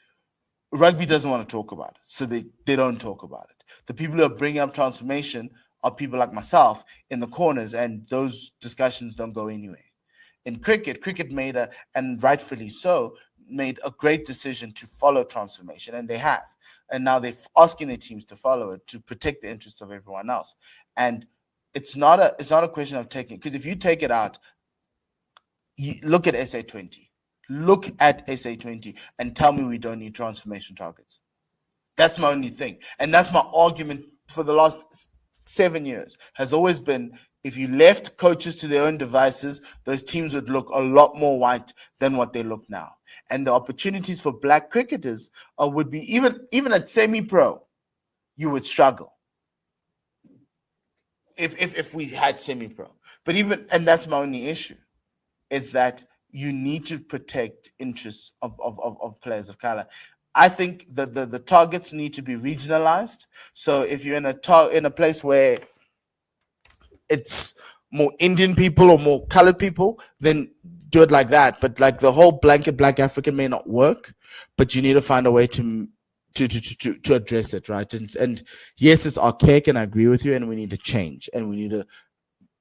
rugby doesn't want to talk about it, so they don't talk about it. The people who are bringing up transformation are people like myself in the corners, and those discussions don't go anywhere. In cricket made and rightfully so, made a great decision to follow transformation, and they have. And now they're asking their teams to follow it to protect the interests of everyone else. And it's not a question of taking, because if you take it out, look at SA20. Look at SA20 and tell me we don't need transformation targets. That's my only thing. And that's my argument for the last 7 years, has always been, if you left coaches to their own devices, those teams would look a lot more white than what they look now. And the opportunities for black cricketers would be, even at semi-pro, you would struggle if we had semi-pro. But and that's my only issue. It's that you need to protect interests of players of color. I think the targets need to be regionalized. So if you're in a place where it's more Indian people or more colored people, then do it like that. But like the whole blanket black African may not work, but you need to find a way to address it, right? And yes, it's archaic, and I agree with you, and we need to change, and we need to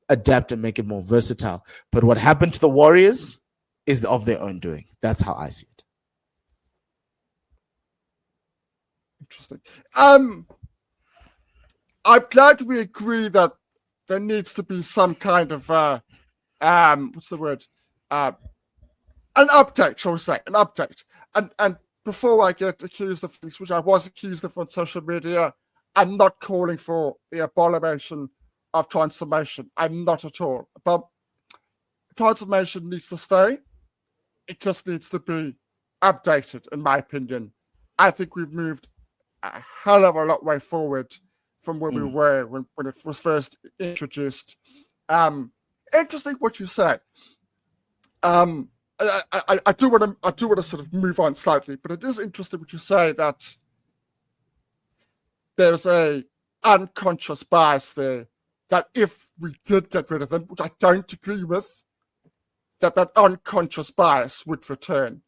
adapt and make it more versatile. But what happened to the Warriors is of their own doing. That's how I see it. Interesting. I'm glad we agree that there needs to be some kind of what's the word? An update, shall we say? An update. And before I get accused of things which I was accused of on social media, I'm not calling for the abomination of transformation. I'm not at all. But transformation needs to stay. It just needs to be updated, in my opinion. I think we've moved a hell of a lot way forward from where we were when it was first introduced. Interesting what you say. I do want to sort of move on slightly, but it is interesting what you say that there's a unconscious bias there, that if we did get rid of them, which I don't agree with, that unconscious bias would return.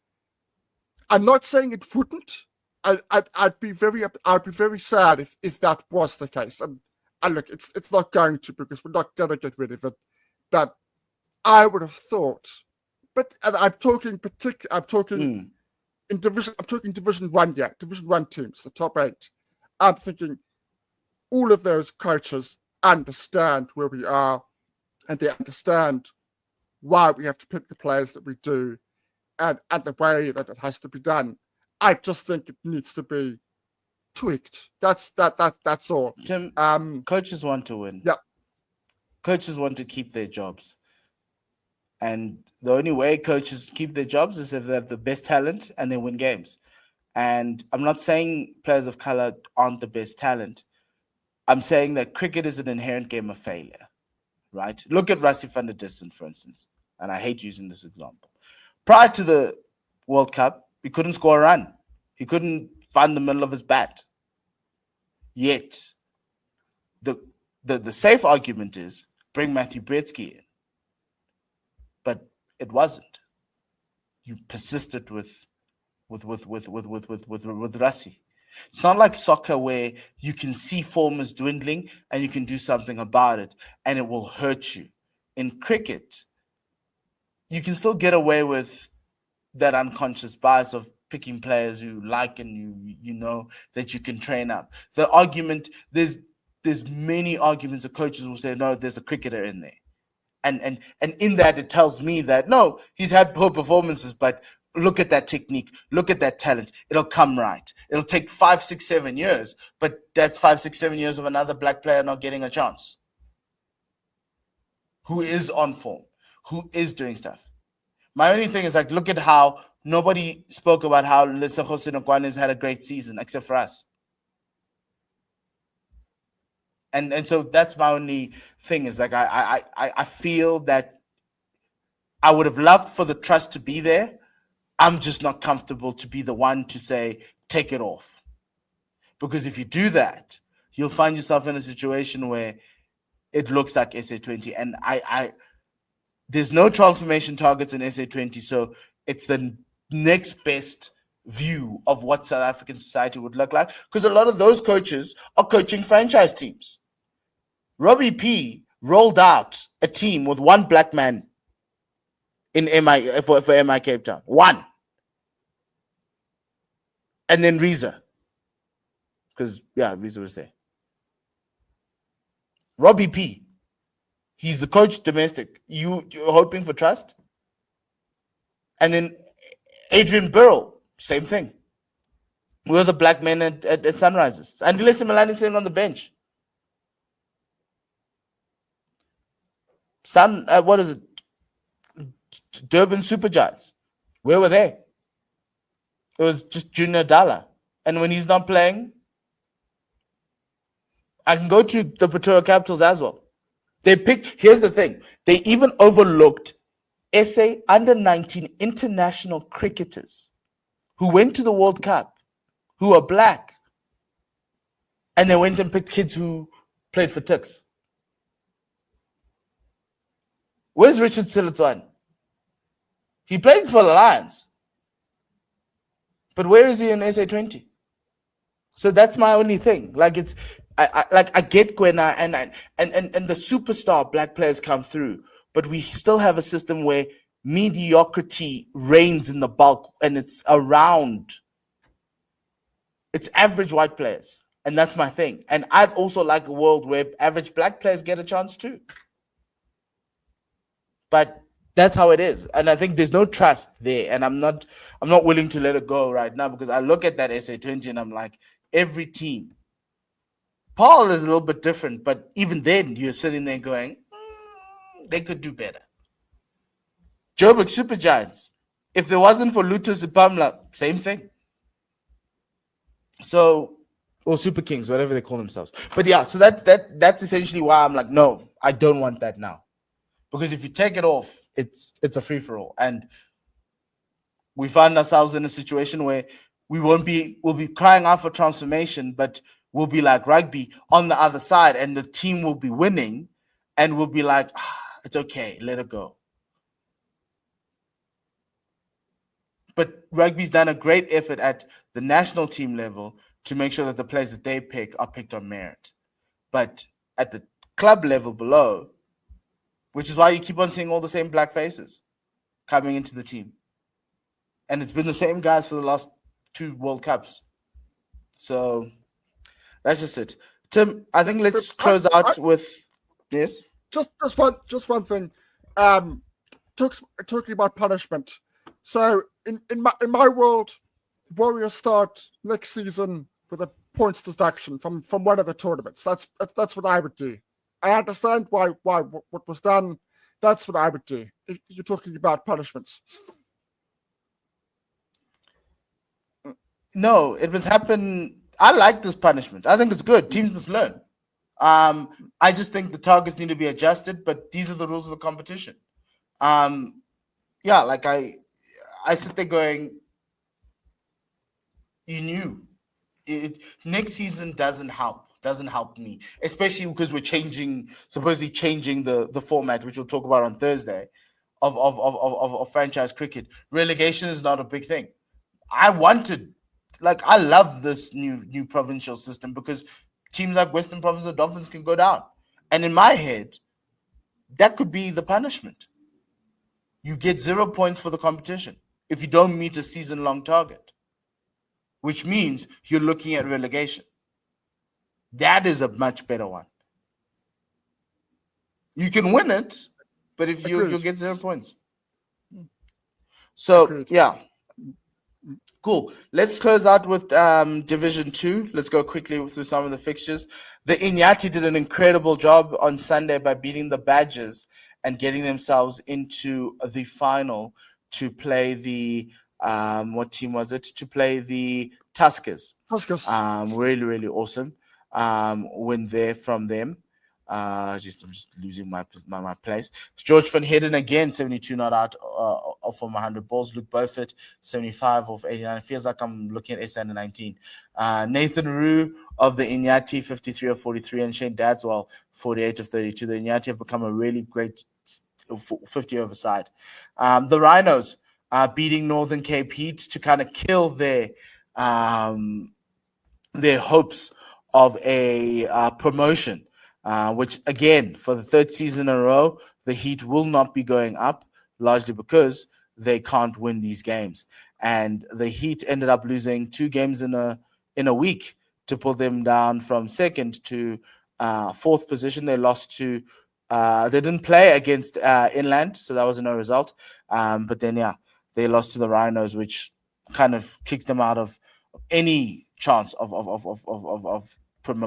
I'm not saying it wouldn't. I'd be very sad if that was the case. And look, it's not going to, because we're not going to get rid of it. But I would have thought. And I'm talking in division. I'm talking Division 1, Division 1 teams, the top 8. I'm thinking all of those coaches understand where we are, and they understand why we have to pick the players that we do, and the way that it has to be done. I just think it needs to be tweaked. That's all. Tim, coaches want to win. Yeah. Coaches want to keep their jobs. And the only way coaches keep their jobs is if they have the best talent and they win games. And I'm not saying players of color aren't the best talent. I'm saying that cricket is an inherent game of failure, right? Look at Rassie van der Dussen, for instance. And I hate using this example. Prior to the World Cup, he couldn't score a run. He couldn't find the middle of his bat. Yet, the safe argument is bring Matthew Bretsky in. But it wasn't. You persisted with Rassie. It's not like soccer where you can see form is dwindling and you can do something about it and it will hurt you. In cricket, you can still get away with that unconscious bias of picking players you like and you know that you can train up. The argument, there's many arguments that coaches will say, no, there's a cricketer in there. And in that, it tells me that, no, he's had poor performances, but look at that technique, look at that talent. It'll come right. It'll take 5, 6, 7 years, but that's 5, 6, 7 years of another black player not getting a chance. Who is on form, who is doing stuff. My only thing is, like, look at how nobody spoke about how Lesego Senekwane's had a great season, except for us. And so that's my only thing is, like, I feel that I would have loved for the trust to be there. I'm just not comfortable to be the one to say, take it off. Because if you do that, you'll find yourself in a situation where it looks like SA20. And there's no transformation targets in SA20. So it's the next best view of what South African society would look like. Because a lot of those coaches are coaching franchise teams. Robbie P rolled out a team with one black man in MI for MI Cape Town. One. And then Reza. Because, Reza was there. Robbie P. He's the coach domestic. You're hoping for trust? And then Adrian Burrell, same thing. We're the black men at Sunrisers. Andile Simelane sitting on the bench. What is it? Durban Supergiants. Where were they? It was just Junior Dala. And when he's not playing, I can go to the Pretoria Capitals as well. Here's the thing. They even overlooked SA under-19 international cricketers who went to the World Cup, who are black. And they went and picked kids who played for Tuskers. Where's Richard Sillerton? He played for the Lions. But where is he in SA20? So that's my only thing. Like I get Gwena and the superstar black players come through, but we still have a system where mediocrity reigns in the bulk, and it's average white players, and that's my thing. And I'd also like a world where average black players get a chance too. But that's how it is, and I think there's no trust there, and I'm not willing to let it go right now, because I look at that SA20 and I'm like, every team. Paul is a little bit different, but even then you're sitting there going, they could do better. Joburg Supergiants, if there wasn't for Lutus Ipamla, same thing. So, or Super Kings, whatever they call themselves. But so that's essentially why I'm like, no, I don't want that now. Because if you take it off, it's a free-for-all. And we find ourselves in a situation where we'll be crying out for transformation, but we'll be like rugby on the other side, and the team will be winning, and we'll be like, it's okay, let it go. But rugby's done a great effort at the national team level to make sure that the players that they pick are picked on merit. But at the club level below, which is why you keep on seeing all the same black faces coming into the team. And it's been the same guys for the last 2 World Cups. So that's just it. Tim, I think let's close out with this. Just one thing. Talking about punishment. So in my world, Warriors start next season with a points deduction from one of the tournaments. That's what I would do. I understand why what was done. That's what I would do. If you're talking about punishments. No, it must happen. I like this punishment. I think it's good. Teams must learn. I just think the targets need to be adjusted, but these are the rules of the competition. Like I sit there going, you knew. Next season doesn't help me, especially because we're supposedly changing the format, which we'll talk about on Thursday, of franchise cricket. Relegation is not a big thing. I love this new provincial system, because teams like Western Province and Dolphins can go down, and in my head, that could be the punishment. You get 0 points for the competition if you don't meet a season-long target, which means you're looking at relegation. That is a much better one. You can win it, but if you'll get 0 points. So, Agreed. Yeah. Cool. Let's close out with Division 2. Let's go quickly through some of the fixtures. The Inyati did an incredible job on Sunday by beating the Badgers and getting themselves into the final to play the what team was it? To play the Tuskers. Tuskers. Really, really awesome win there from them. I'm just losing my place. George Van Heerden again, 72 not out from 100 balls. Luke Beaufort, 75 off 89. It feels like I'm looking at S under 19. Nathan Roux of the Inyati, 53 of 43, and Shane Dadswell, 48 of 32. The Inyati have become a really great 50 over side. The Rhinos beating Northern Cape Heat to kind of kill their hopes of a promotion, which again, for the third season in a row, the Heat will not be going up, largely because they can't win these games. And the Heat ended up losing 2 games in a week to pull them down from second to fourth position. They lost to they didn't play against Inland, so that was a no result. But then, yeah, they lost to the Rhinos, which kind of kicks them out of any chance of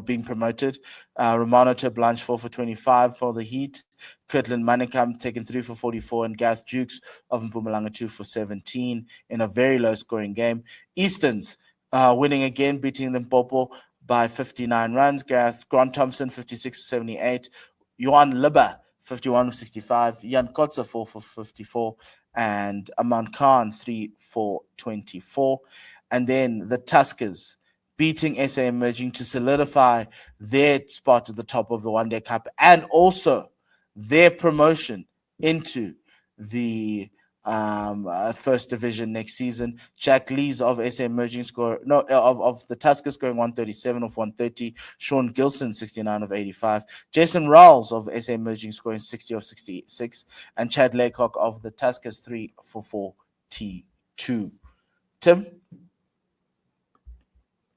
being promoted. Romano Blanche 4 for 25 for the Heat. Kirtland Manikam taken 3 for 44, and Gareth Dukes of Mpumalanga 2 for 17 in a very low scoring game. Easterns winning again, beating Limpopo by 59 runs. Grant Thompson 56 for 78. Johan Libba 51 of 65. Jan Kotze 4 for 54, and Aman Khan 3 for 24. And then the Tuskers beating SA Emerging to solidify their spot at the top of the One Day Cup and also their promotion into the first division next season. Jack Lees of SA Emerging of the Tuskers scoring 137 of 130. Sean Gilson 69 of 85. Jason Rawls of SA Emerging scoring 60 of 66, and Chad Laycock of the Tuskers 3 for 42. Tim,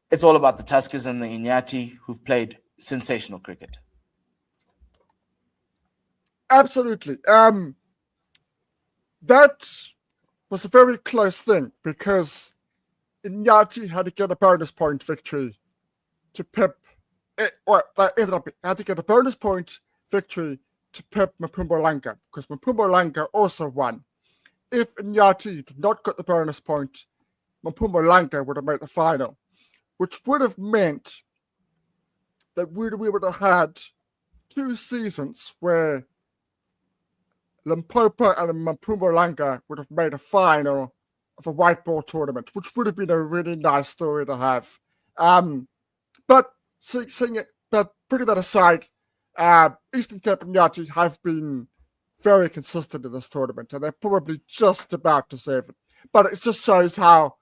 it's all about the Tuskers and the Inyati, who've played sensational cricket. Absolutely. That was a very close thing because Inyati had to get a bonus point victory to pip, had to get a bonus point victory to pip Mpumalanga because Mpumalanga also won. If Inyati did not get the bonus point, Mpumalanga would have made the final, which would have meant that we would have had 2 seasons where Limpopo and Mpumalanga would have made a final of a white ball tournament, which would have been a really nice story to have. But putting that aside, Eastern Cape and Inyati have been very consistent in this tournament, and they're probably just about to save it. But it just shows how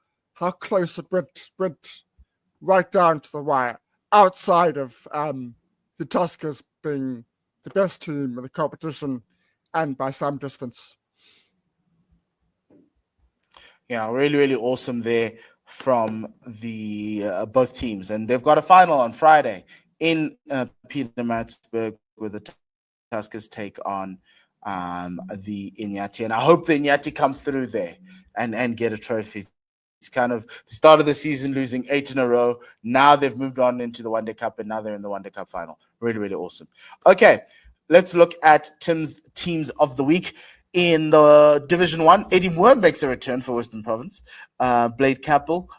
close it went right down to the wire, outside of the Tuskers being the best team in the competition and by some distance. Yeah, really, really awesome there from the both teams. And they've got a final on Friday in Pietermaritzburg where the Tuskers take on the Inyati. And I hope the Inyati come through there and get a trophy. It's kind of the start of the season, losing 8 in a row. Now they've moved on into the One Day Cup, and now they're in the One Day Cup final. Really, really awesome. Okay, let's look at Tim's teams of the week. In the Division 1, Eddie Moore makes a return for Western Province. Blade Capel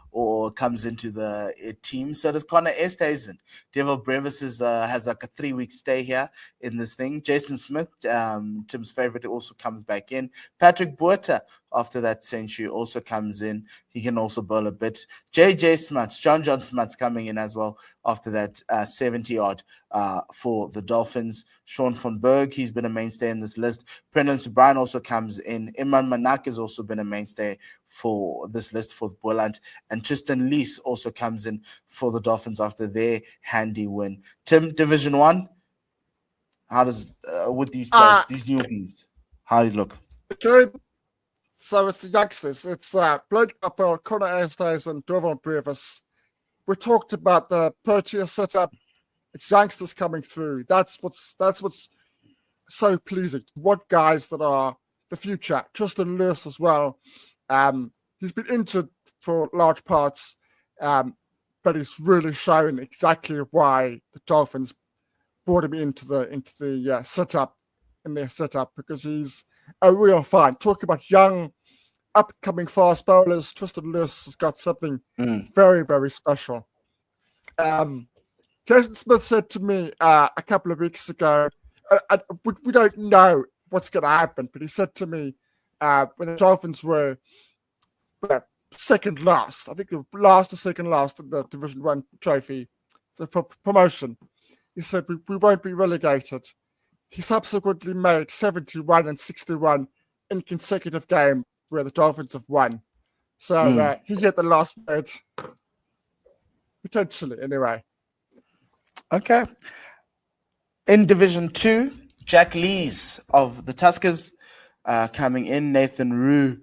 comes into the team. So does Connor Esthuizen. Devil Brevis has like a 3-week stay here in this thing. Jason Smith, Tim's favorite, also comes back in. Patrick Buerta, after that century, also comes in. He can also bowl a bit. JJ Smuts, John Smuts coming in as well after that 70-odd for the Dolphins. Sean von Berg, he's been a mainstay in this list. Brendan Subrine also comes in. Imran Manak has also been a mainstay for this list for Boland. And Tristan Lees also comes in for the Dolphins after their handy win. Tim, Division 1, how does, with these players, these newbies, how do you look? Okay. So it's the youngsters. It's Blake Capel, Connor Esthuizen, and Devil Brevis. We talked about the Proteas setup. It's youngsters coming through. That's what's so pleasing. What guys that are the future. Tristan Lewis as well. He's been injured for large parts, but he's really shown exactly why the Dolphins brought him into the setup in their setup, because he's a real find. Talking about young, upcoming fast bowlers, Tristan Lewis has got something very, very special. Jason Smith said to me a couple of weeks ago, we don't know what's going to happen, but he said to me when the Dolphins were second last, I think they were last or second last in the Division 1 trophy for promotion, he said, we won't be relegated. He subsequently made 71 and 61 in consecutive games where the Dolphins have won. So he hit the last word, potentially, anyway. Okay. In Division 2, Jack Lees of the Tuskers coming in, Nathan Rue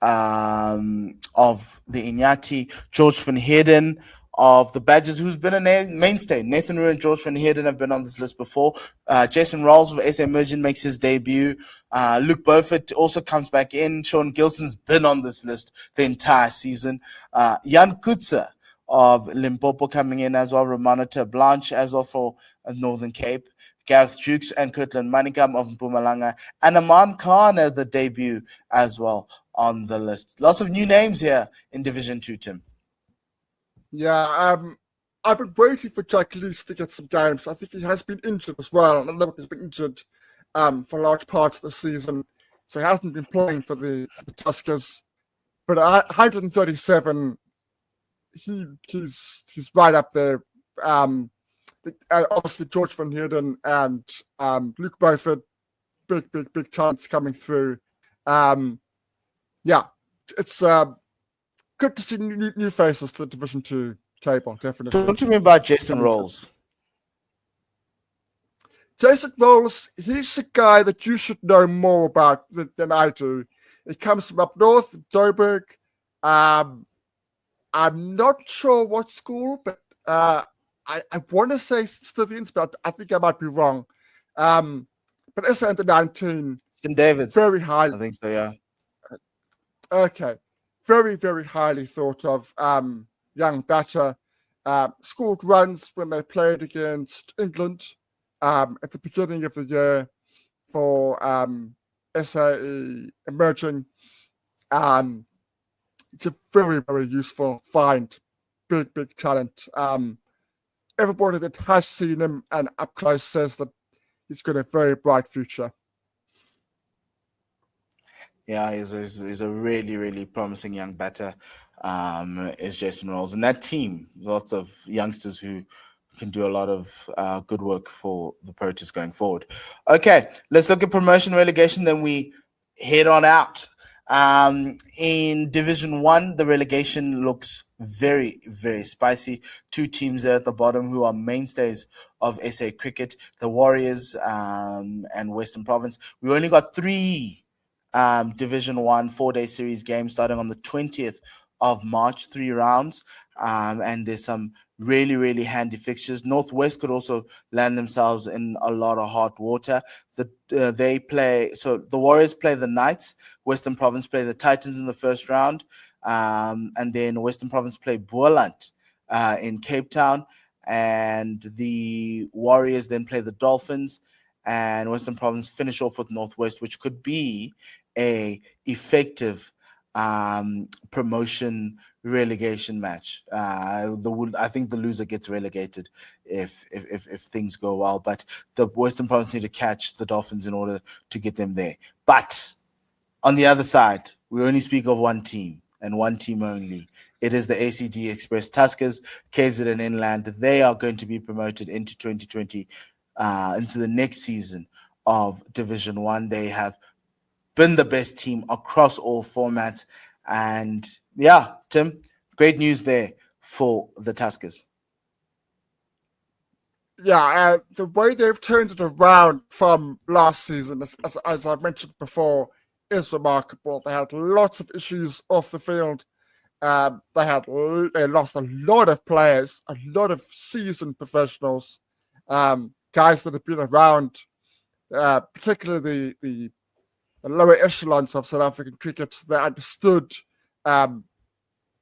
of the Inyati, George Van Heerden of the Badgers, who's been a mainstay. Nathan Rue and George Van Heerden have been on this list before. Jason Rolls of SA Emergent makes his debut. Luke Beaufort also comes back in. Sean Gilson's been on this list the entire season. Jan Kutzer of Limpopo coming in as well. Romano Blanche as well for Northern Cape. Gareth Jukes and Kirtland Manikam of Mpumalanga. And Aman Khan at the debut as well on the list. Lots of new names here in Division 2, Tim. Yeah, I've been waiting for Jack Lees to get some games. I think he has been injured as well. And he's been injured for large parts of the season. So he hasn't been playing for the Tuskers. But 137, he's right up there. Obviously, George Van Heerden and Luke Beaufort, big talents coming through. It's good to see new faces to the Division 2 table, definitely. Talk to me about Jason Rolls. Jason Rolls, he's a guy that you should know more about than I do. He comes from up north, Joburg. I'm not sure what school, but I want to say Stevens, but I think I might be wrong. But SA under 19, St. David's. Very high. I think so, yeah. Okay. Very, very highly thought of young batter. Scored runs when they played against England at the beginning of the year for SAE Emerging. It's a very, very useful find. Big talent. Everybody that has seen him and up close says that he's got a very bright future. Yeah, he's a really, really promising young batter, is Jason Rolls. And that team, lots of youngsters who can do a lot of good work for the Proteas going forward. Okay, let's look at promotion relegation, then we head on out. In Division 1, the relegation looks very, very spicy. Two teams there at the bottom who are mainstays of SA cricket, the Warriors and Western Province. We only got 3 Division 1 4-day series games starting on the 20th of March, 3 rounds. And there's some really, really handy fixtures. Northwest could also land themselves in a lot of hot water. The Warriors play the Knights. Western Province play the Titans in the first round. And then Western Province play Boland in Cape Town. And the Warriors then play the Dolphins. And Western Province finish off with Northwest, which could be a effective promotion relegation match. I think the loser gets relegated if things go well, but the Western Province need to catch the Dolphins in order to get them there. But on the other side, we only speak of one team and one team only. It is the ACD Express Tuskers, KZN Inland. They are going to be promoted into 2020, into the next season of Division 1. They have been the best team across all formats. And yeah, Tim, great news there for the Tuskers. Yeah, the way they've turned it around from last season, as I mentioned before, is remarkable. They had lots of issues off the field. They lost a lot of players, a lot of seasoned professionals, guys that have been around, particularly the lower echelons of South African cricket. They understood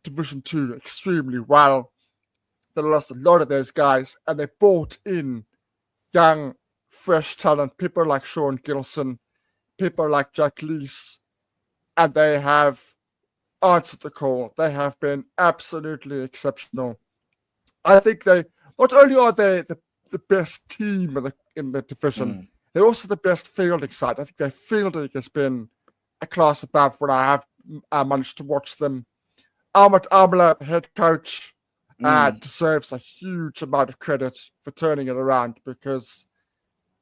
Division 2 extremely well. They lost a lot of those guys, and they brought in young, fresh talent, people like Sean Gilson, people like Jack Lees, and they have answered the call. They have been absolutely exceptional. I think not only are they the best team in the division, they're also the best fielding side. I think their fielding has been a class above when I have managed to watch them. Ahmed Amla, the head coach, deserves a huge amount of credit for turning it around, because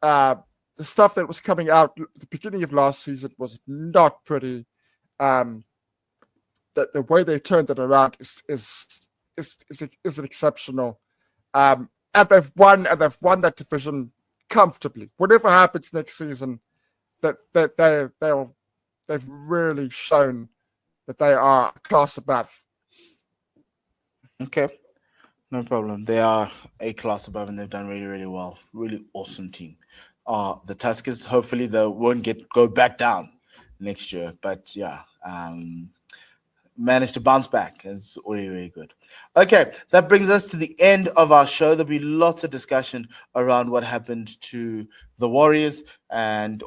the stuff that was coming out at the beginning of last season was not pretty. That the way they turned it around is exceptional. And they've won that division comfortably. Whatever happens next season, they've really shown that they are a class above. Okay, no problem. They are a class above, and they've done really, really well. Really awesome team. The Tuskers, hopefully they won't go back down next year, but yeah, managed to bounce back. It's really, really good. Okay, that brings us to the end of our show. There'll be lots of discussion around what happened to the Warriors, and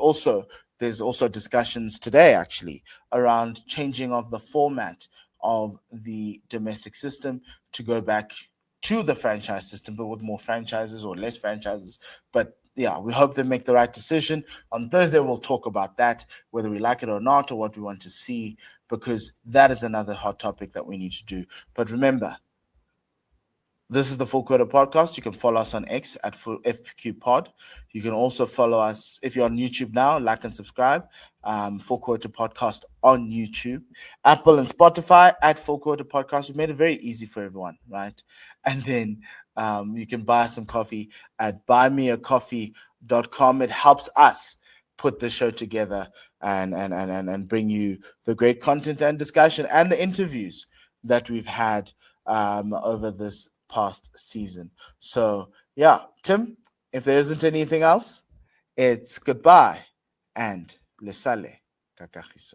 there's also discussions today actually around changing of the format of the domestic system to go back to the franchise system, but with more franchises or less franchises. But yeah, we hope they make the right decision. On Thursday, we'll talk about that, whether we like it or not, or what we want to see, because that is another hot topic that we need to do. But remember, this is the Full Quarter Podcast. You can follow us on X at FQ Pod. You can also follow us if you're on YouTube now, like and subscribe. Full Quarter Podcast on YouTube, Apple and Spotify at Full Quarter Podcast. We made it very easy for everyone, right? And then you can buy some coffee at buymeacoffee.com. It helps us put the show together and bring you the great content and discussion and the interviews that we've had over this past season. So yeah, Tim, if there isn't anything else, it's goodbye and le sale kakahiso.